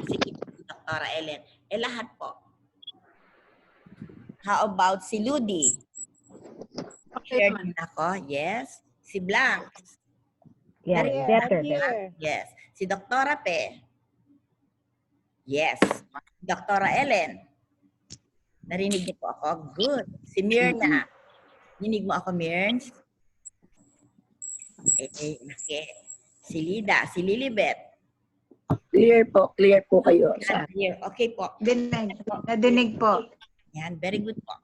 Sige po, Dr. Ellen. Lahat po. How about si Ludi? okay Share din ako. Yes. Si Blanc. Yeah, Narinig better. natin, here. yes. Si Dr. Pe. Yes. Dr. Ellen. Narinig niyo po ako? Good. Si Mirna. Ninig mo ako, Mirns? Okay. Si Lida. Si Lilibet. Clear po kayo. Here. Okay po. Nadinig po. Yan, very good po.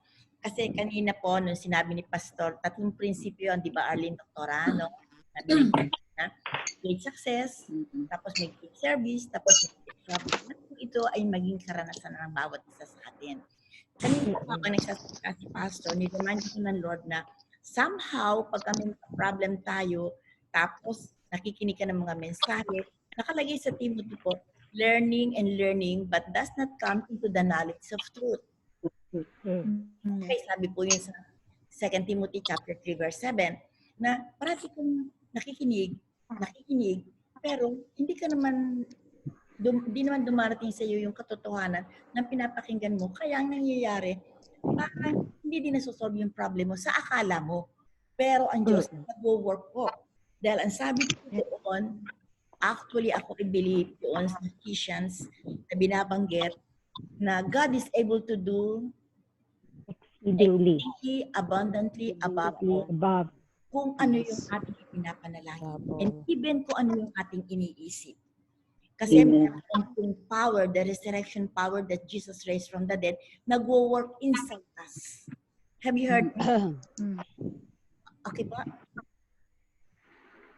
Kasi kanina po, nung sinabi ni Pastor, tatlong prinsipyo, di ba, Arlene, Doktora, no? Sabi na, great success, tapos may great service, tapos may great service. Ito ay maging karanasan ng bawat isa sa atin. Kanina po ako nagsasalita si Pastor, niremind ko ng Lord na Somehow, pag kami problem tayo, tapos nakikinig ka ng mga mensahe, nakalagay sa Timothy po, learning and learning but does not come into the knowledge of truth. Okay, sabi po yun sa 2 Timothy chapter 3 verse 7 na parati kang nakikinig, pero hindi ka naman di naman dumarating sa iyo yung katotohanan ng pinapakinggan mo. Kaya ang nangyayari, parang hindi din nasosolve yung problem mo sa akala mo. Pero ang Diyos nag-work po. Dahil ang sabi ko doon, actually ako i-believe doon sa Ephesians na binabanggit na God is able to do Exceedingly. abundantly above all Above. kung ano yung ating pinapanalangin. And even kung ano yung ating iniisip. Kasi meron yung power, the resurrection power that Jesus raised from the dead, nagwo-work inside us. Have you heard me? Okay po?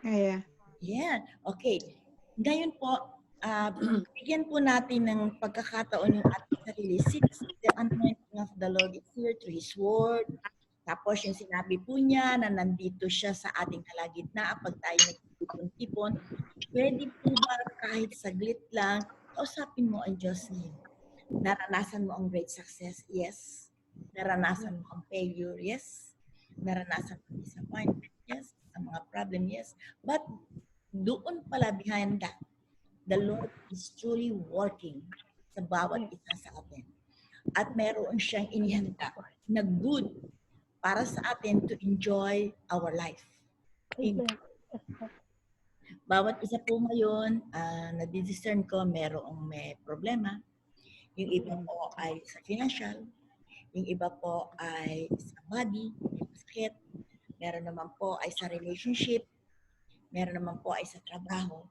Yeah. Yeah. Okay. Ngayon po, bigyan po natin ng pagkakataon yung ating sarili. Since the anointing of the Lord is here through His Word, tapos yung sinabi po niya na nandito siya sa ating kalagitnaan pag tayo nagtipon-tipon, pwede po ba kahit saglit lang, kausapin mo ang Diyos niyo. Naranasan mo ang great success? Yes. Naranasan mo ang failure? Yes. Naranasan mo ang disappointment? Yes. Ang mga problem? Yes. But doon pala behind that, the Lord is truly working sa bawat isa sa atin. At meron siyang inihanda na good para sa atin to enjoy our life. Amen. Bawat isa po ngayon, na-discern ko merong may problema. Yung iba po ay sa financial, yung iba po ay sa body, sakit, meron naman po ay sa relationship, meron naman po ay sa trabaho.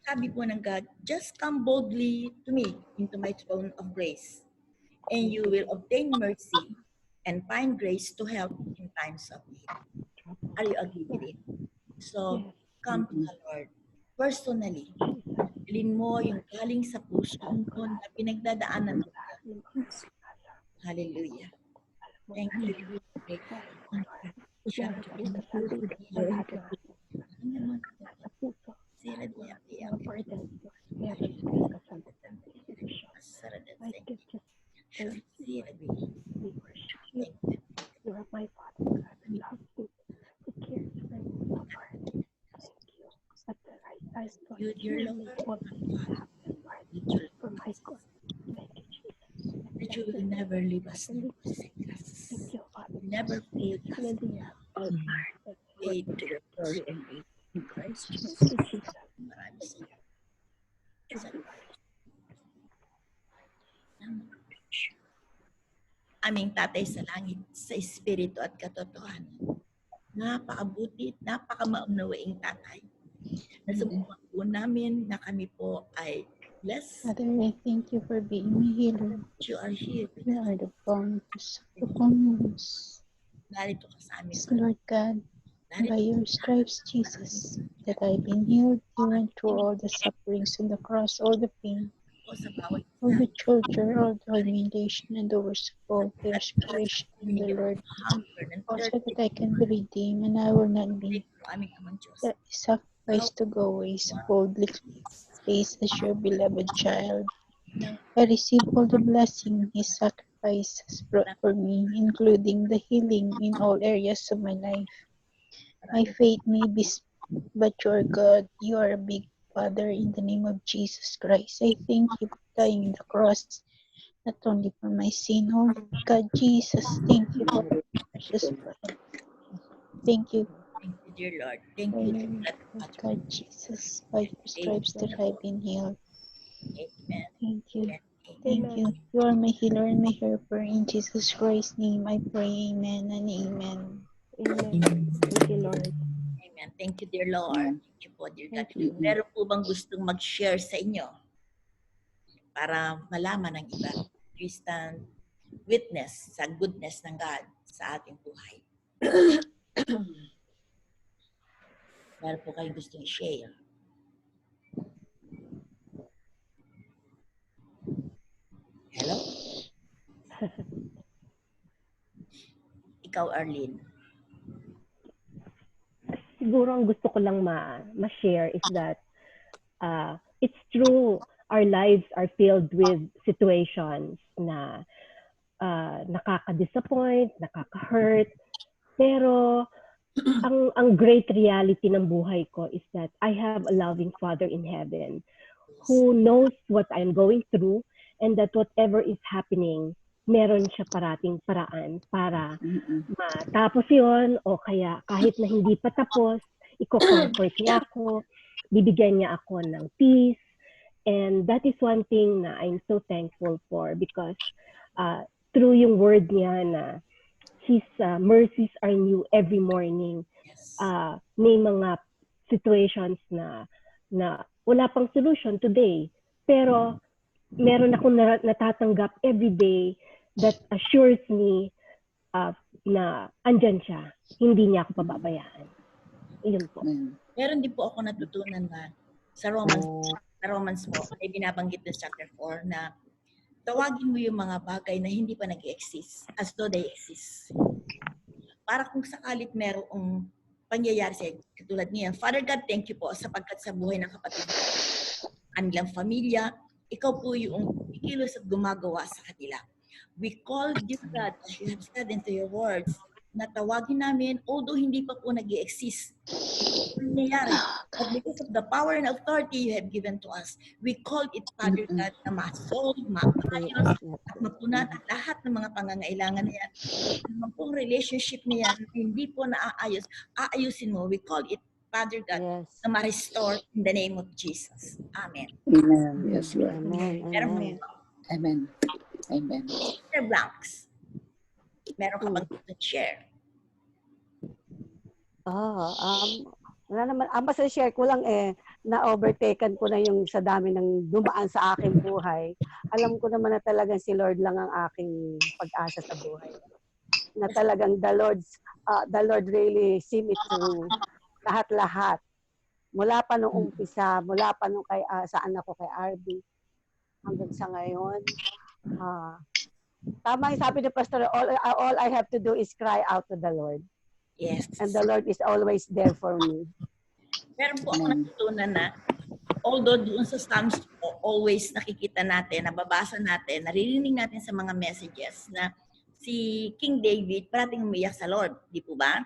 Sabi po ng God, just come boldly to me into my throne of grace, and you will obtain mercy and find grace to help in times of need. Are you agree with it? So, come to the Lord personally. Bilin mo yung galing sa puso mo na pinagdadaanan mo. Hallelujah. Thank you. You are my Father. I love you. Who cares for me so far? Thank you. At the right time, You, dear Lord, what for my God. Thank you, Jesus. that you will never leave us nor forsake us. Thank you, Father. Never fail us. Hallelujah. Faith. Glory and faith in Christ Jesus. Thank you, Jesus. Maraming salamat. Aming Tatay sa langit, sa Espiritu at katotohanan. Napakabuti, napakamaunawaing Tatay. Nasubukan po namin na kami po ay blessed. Father, I thank you for being my healer. You are here. You are the promise of the promise. Narito ka sa amin. Lord God, by your stripes, Jesus, that I've been healed. You went through all the sufferings on the cross, all the pain, Po sa bawat all the torture, all the humiliation, and the worst of all, the restoration of the Lord, hunger ng also that I can be redeemed and I will not be aming amang Diyos. that sacrifice to go away so boldly face as your beloved child. I receive all the blessing His sacrifice has brought for me, including the healing in all areas of my life. My faith may be, but your God, you are a big Father. In the name of Jesus Christ, I thank you for dying on the cross, not only for my sin, oh God, Jesus, thank you for your precious blood. Thank you, Thank you, dear Lord. Thank you, dear oh God, Jesus, by your stripes that I've been healed. Amen. Thank you. Thank you. You are my healer and my helper. In Jesus Christ's name, I pray. Amen and amen. Amen. Thank you, Lord. Amen. Thank you, dear Lord. Thank you po, dear God. Thank you. Meron po bang gustong mag-share sa inyo para malaman ng iba? Christian witness sa goodness ng God sa ating buhay. Meron po kayong gustong i-share? Hello? Ikaw, Arlene. siguro ang gusto ko lang ma-share is that it's true, our lives are filled with situations na nakaka-disappoint, nakaka-hurt, pero ang great reality ng buhay ko is that I have a loving Father in heaven who knows what I'm going through, and that whatever is happening, meron siya parating paraan para matapos yun, o kaya kahit na hindi pa tapos, i-comfort niya ako, bibigyan niya ako ng peace. And that is one thing na I'm so thankful for, because through yung word niya na His mercies are new every morning. May mga situations na wala pang solution today, pero meron akong natatanggap every day that assures me na andyan siya. Hindi niya ako pababayaan. Iyon po. Meron din po ako natutunan na sa Romans po, ay binabanggit din sa chapter 4 na tawagin mo yung mga bagay na hindi pa nag-exist as though they exist. Para kung sakalit merong pangyayari sa katulad niya, Father God, thank you po sapagkat sa buhay ng kapatid ko, kanilang pamilya, ikaw po yung ikilos at gumagawa sa kanila. We call you, God, as you have said into your words, na tawagin namin, although hindi pa po nag-exist, nangyayari. But because of the power and authority you have given to us, we call it, Father God, na ma-solve, ma-ayos, at mapunat lahat ng mga pangangailangan niya. Naman pong relationship niya, hindi po naaayos, aayusin mo. We call it, Father God, na ma-restore in the name of Jesus. Amen. Amen. Yes, Lord. Amen. Meron Amen. po. Amen. Amen. Mr. Blanks, meron ka bang gusto share? Wala naman. Ang share ko lang na-overtaken ko na yung sa dami ng dumaan sa aking buhay. Alam ko naman na talagang si Lord lang ang aking pag-asa sa buhay. Na talagang the Lord really seen it through. Lahat-lahat. Mula pa nung umpisa, mula pa nung sa anak ko kay RB, hanggang sa ngayon. Tama yung sabi ni Pastor, all I have to do is cry out to the Lord. Yes. And the Lord is always there for me. Meron po ako natutunan na, although doon sa Psalms po, always nakikita natin, nababasa natin, naririnig natin sa mga messages na si King David parating umiyak sa Lord, di po ba?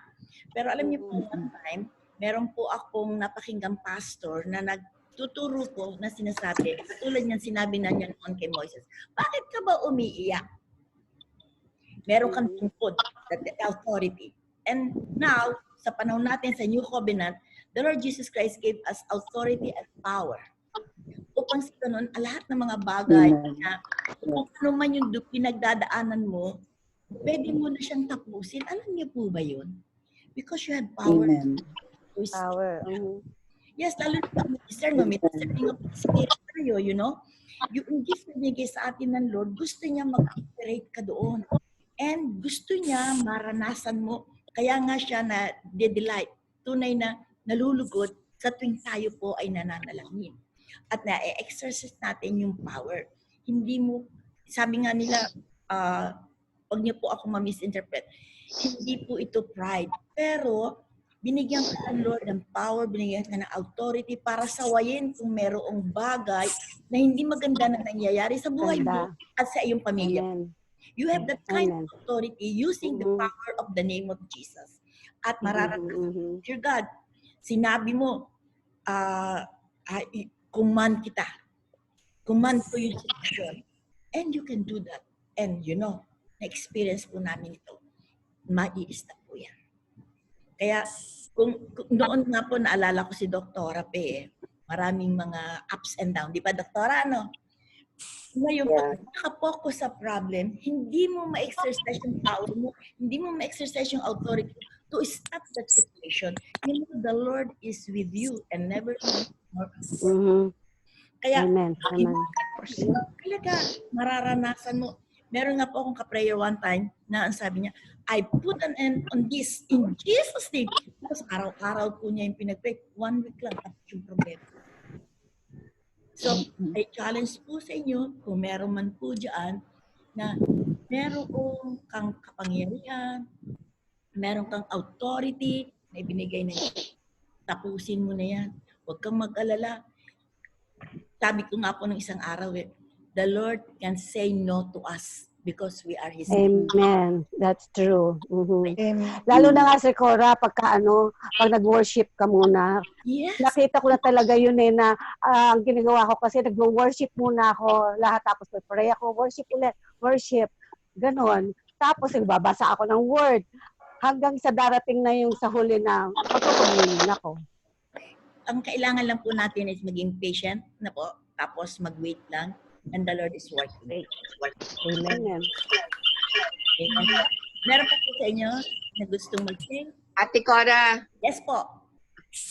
Pero alam niyo po, one time, meron po akong napakinggang pastor na nagtuturo po na sinasabi, katulad niyan sinabi na niya noon kay Moises, bakit ka ba umiiyak? Meron kang tungkod, that authority. And now, sa panahon natin sa New Covenant, the Lord Jesus Christ gave us authority and power. Upang sa ganun, lahat ng mga bagay na kung ano man yung pinagdadaanan mo, pwede mo na siyang tapusin. Alam niyo po ba yun? Because you have power. Amen. Power. Yes, lalo na minister, no? May discerning of the spirit tayo, you know? Yung gift na binigay sa atin ng Lord, gusto niya mag-operate ka doon. And gusto niya maranasan mo. Kaya nga siya na de-delight, tunay na nalulugod sa tuwing tayo po ay nananalangin. At na-exercise natin yung power. Hindi mo, sabi nga nila, wag niyo po ako ma-misinterpret, hindi po ito pride. Pero, binigyan ka ng Lord ng power, binigyan ka ng authority para sawayin kung merong bagay na hindi maganda na nangyayari sa buhay mo at sa iyong pamilya. Amen. You have that kind of authority using the power of the name of Jesus. At mararanasan, dear God, sinabi mo, command kita. Command ko yung situation. And you can do that. And you know, na-experience po namin ito. Mai-stop po yan. Kaya, kung noon nga po naalala ko si Doktora Pe, maraming mga ups and downs. Di ba, Doktora, ano? Ngayon, pag nakapokus sa problem, hindi mo ma-exercise yung power mo, hindi mo ma-exercise yung authority to stop that situation. You know, the Lord is with you and never leave you. Kaya, Amen. Amen. talaga, mararanasan mo. Meron nga po akong ka-prayer one time na ang sabi niya, I put an end on this in Jesus' name. Tapos araw-araw po niya yung pinag-pray. 1 week lang tapos yung problema. So, I challenge po sa inyo, kung meron man po dyan, na meron kang kapangyarihan, meron kang authority na ibinigay na Tapusin mo na yan. Huwag kang mag-alala. Sabi ko nga po nung isang araw the Lord can say no to us because we are His Amen. That's true. Mhm. Amen. Lalo na nga, Sir Cora, pag nag-worship ka muna, Yes. nakita ko na talaga yun na ang ginagawa ko kasi nag-worship muna ako lahat, tapos pray ako, worship ulit, worship, ganon. Tapos nagbabasa ako ng word hanggang sa darating na yung sa huli na magko-communion ako. Ang kailangan lang po natin is maging patient na po, tapos mag-wait lang, and the Lord is working. Amen. Amen. Meron pa po sa inyo na gustong mag-sing? Ate Cora, Yes po.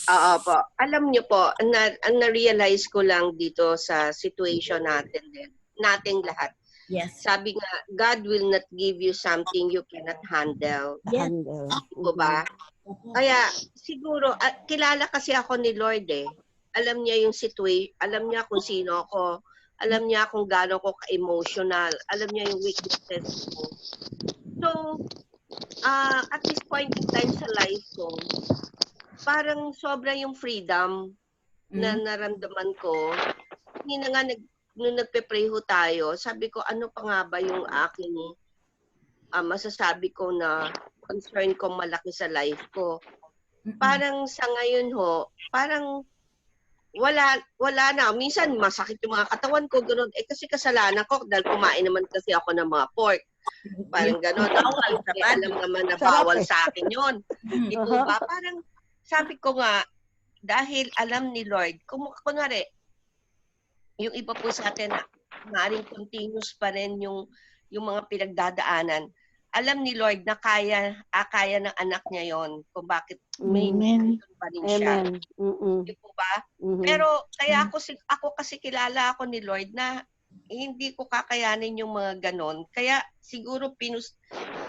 oo po. Alam niyo po, ang na-realize ko lang dito sa situation natin din, nating lahat. Yes. Sabi nga, God will not give you something you cannot handle. Yes. Handle. Diba ba? Kaya siguro, kilala kasi ako ni Lord eh. Alam niya yung situation, alam niya kung sino ako, alam niya kung gaano ko ka-emotional, alam niya yung weaknesses ko. So, at this point in time sa life ko, parang sobra yung freedom na naramdaman ko. Hindi na nga nung nagpe-pray ho tayo, sabi ko, ano pa nga ba yung aking masasabi ko na concern ko malaki sa life ko. Parang sa ngayon ho, parang wala na. Minsan masakit yung mga katawan ko, gano'n. Kasi kasalanan ko dahil kumain naman kasi ako ng mga pork. Parang gano'n. Alam naman na bawal sa akin yun. Ito ba? Parang sabi ko nga, dahil alam ni Lord, kunwari, yung iba po sa atin na maaaring continuous pa rin yung mga pinagdadaanan. Alam ni Lord na kaya ng anak niya yon kung bakit may pa rin siya. Di po ba? Pero kaya ako kasi kilala ako ni Lord na hindi ko kakayanin yung mga ganon. Kaya siguro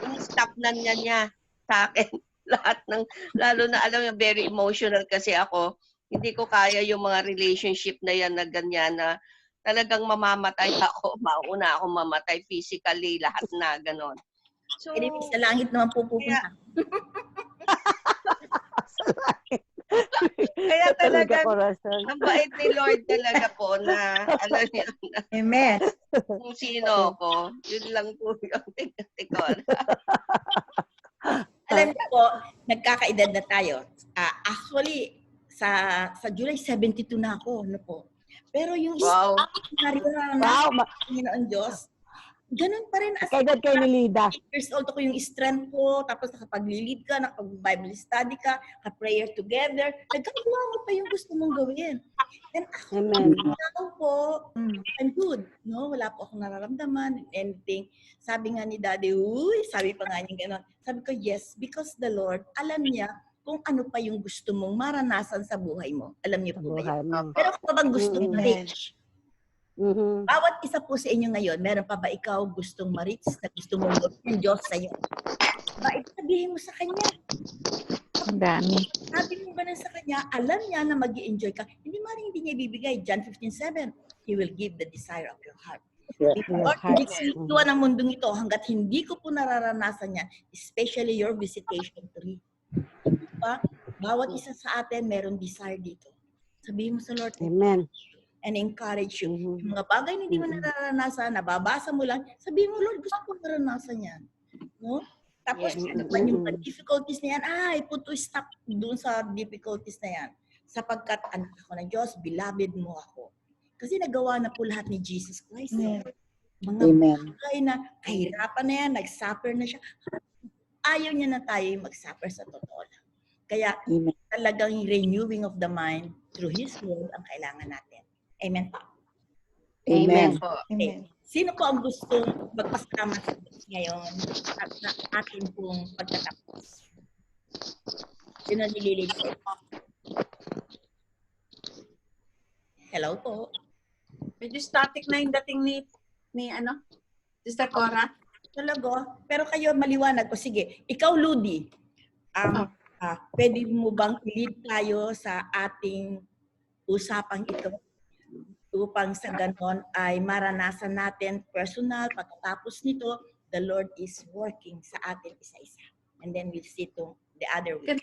in-stop na niya sa akin lahat ng, lalo na alam niya, very emotional kasi ako. Hindi ko kaya yung mga relationship na yan na ganyan na talagang mamamatay ako, mauna ako mamatay physically, lahat na ganon. So, sa langit naman po pupunta. Kaya talaga, ang bait ni Lord talaga po na, alam niya na, Amen. kung sino ako, yun lang po yung tingnan. Alam niyo po, nagkakaedad na tayo. Actually, sa July 72 na ako, ano po. Pero yung Panginoon Diyos, ganun pa rin. Kagad kay Lida. 8 years old ako yung strength ko, tapos nakapag-lead ka, nakapag-Bible study ka, prayer together, nagkagawa mo pa yung gusto mong gawin. And ako po, I'm good. No? Wala po akong nararamdaman, anything. Sabi nga ni Daddy, sabi pa nga niya gano'n. Sabi ko, yes, because the Lord, alam niya kung ano pa yung gusto mong maranasan sa buhay mo. Alam niyo po ba yun? Pero kung bang gusto mong reach, bawat isa po sa inyo ngayon, meron pa ba ikaw gustong ma-reach na gusto mong gawin ng Diyos sa'yo? Bakit sabihin mo sa Kanya? Ang dami. Sabi mo ba na sa Kanya, alam niya na mag-i-enjoy ka. Hindi niya ibibigay. John 15:7, He will give the desire of your heart. Lord, hindi ko ituwa ng mundong ito hanggat hindi ko po nararanasan yan, especially your visitation tree. Diba? Bawat isa sa atin meron desire dito. Sabihin mo sa Lord, Amen. And encourage you. Yung mga bagay na hindi mo nararanasan, nababasa mo lang, sabihin mo, Lord, gusto ko maranasan yan. No? Tapos, ano pa yung difficulties na yan? Put to stop doon sa difficulties na yan. Sapagkat anak ako ng Diyos, beloved mo ako. Kasi nagawa na po lahat ni Jesus Christ. Mga bagay na kahirapan na yan, nag-suffer na siya. Ayaw niya na tayo yung mag-suffer sa totoo lang. Kaya talagang renewing of the mind through His Word ang kailangan natin. Amen po. Amen. Okay. Sino po ang gustong magpasalamat sa Diyos ngayon at sa ating pong pagtatapos? Sino nililid sa ito? Hello po. Medyo static na yung dating ni Sister Cora. Talaga? Pero kayo maliwanag ko. Sige, ikaw, Ludi. Pwede mo bang i-lead tayo sa ating usapang ito? Upang sa ganon ay maranasan natin personal, pagkatapos nito, the Lord is working sa atin isa-isa. And then we'll see to the other week.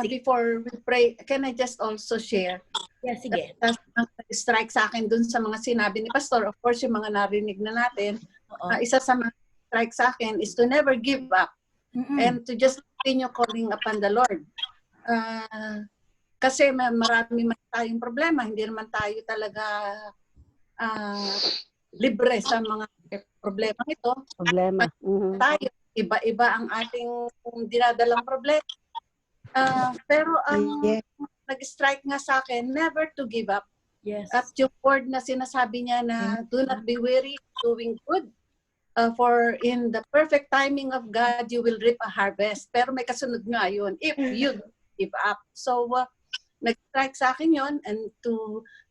before we pray, can I just also share? Yeah, sige. Tapos strike sa akin dun sa mga sinabi ni Pastor. Of course, yung mga narinig na natin, Oo. isa sa mga strike sa akin is to never give up Mm-mm. and to just continue calling upon the Lord. Kasi marami man tayong problema. Hindi naman tayo talaga libre sa mga problema ito. Problema. Mhm. Tayo, iba-iba ang ating dinadalang problema. Pero ang nag-strike nga sa akin, never to give up. Yes. At yung word na sinasabi niya na do not be weary doing good. For in the perfect timing of God, you will reap a harvest. Pero may kasunod nga yun, if you don't give up. So, nag-strike sa akin yun. And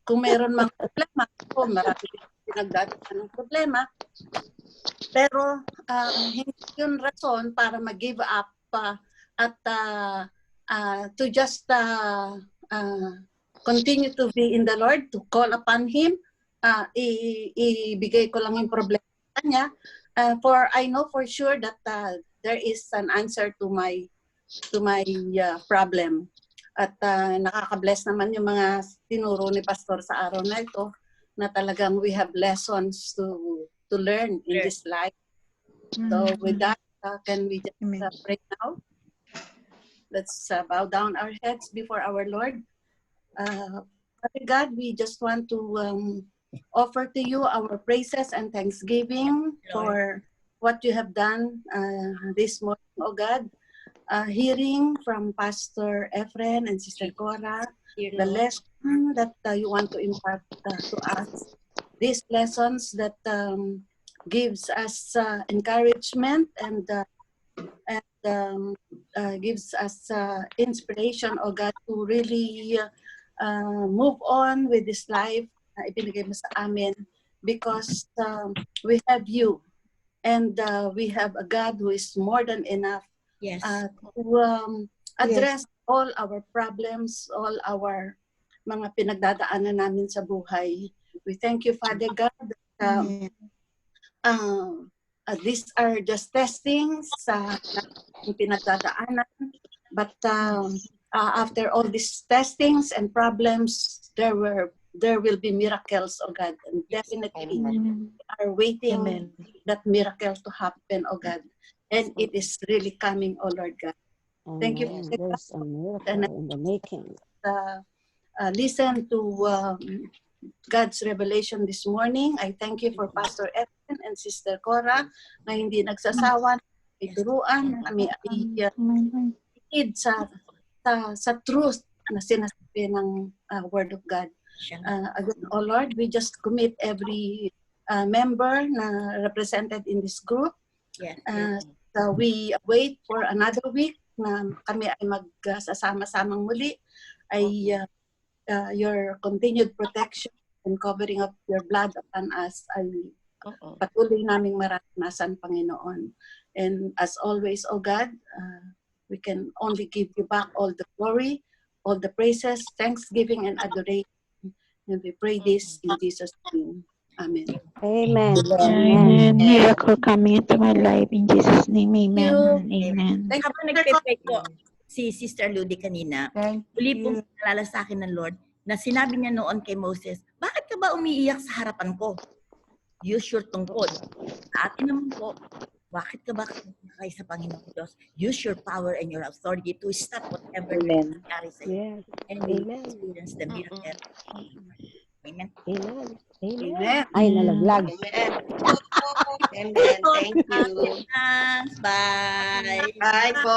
kung meron mga problema, marami pinagdadaan ng problema. Pero hindi yun rason para mag-give up at to just continue to be in the Lord, to call upon Him. Ibigay ko lang yung problema niya. For I know for sure that there is an answer to my problem. At nakaka-bless naman yung mga tinuro ni Pastor sa araw na ito na talagang we have lessons to learn in this life. So with that, can we just pray now? Let's bow down our heads before our Lord. Father God, we just want to offer to you our praises and thanksgiving for what you have done this morning, oh God. Hearing from Pastor Efren and Sister Cora, the lesson that you want to impart to us. These lessons that gives us encouragement and gives us inspiration, oh God, to really move on with this life na ibinigay mo sa amin because we have you and we have a God who is more than enough to address all our problems, all our mga pinagdadaanan namin sa buhay. We thank you, Father God, that these are just testings sa pinagdadaanan. But after all these testings and problems, there will be miracles, oh God. And definitely we are waiting that miracle to happen, oh God. And it is really coming, oh Lord God. Thank you for There's a miracle in the making. Listen to God's revelation this morning. I thank you for Pastor Efren and Sister Cora na hindi nagsasawa, ituruan, kami ay lead sa truth na sinasabi ng Word of God. Again, oh Lord, we just commit every member na represented in this group. So we wait for another week na kami ay magsasama-samang muli. Ay your continued protection and covering of your blood upon us ay patuloy naming maranasan, Panginoon. And as always, oh God, we can only give you back all the glory, all the praises, thanksgiving, and adoration. And we pray this in Jesus' name. Amen. Amen. Amen. Miracle coming into my life in Jesus' name. Amen. Amen. Habang nagpe-pray ko, si Sister Ludy kanina, uli pong nalala sa akin ng Lord na sinabi niya noon kay Moses, bakit ka ba umiiyak sa harapan ko? Use your tungkod. Sa atin naman po, bakit ka ba kay sa Panginoon Diyos? Use your power and your authority to stop whatever nangyari sa iyo. And we experience the miracle. Amen. Amen. Amen. Ay, nalaglag. Amen. Amen. Thank you. Bye. Bye po.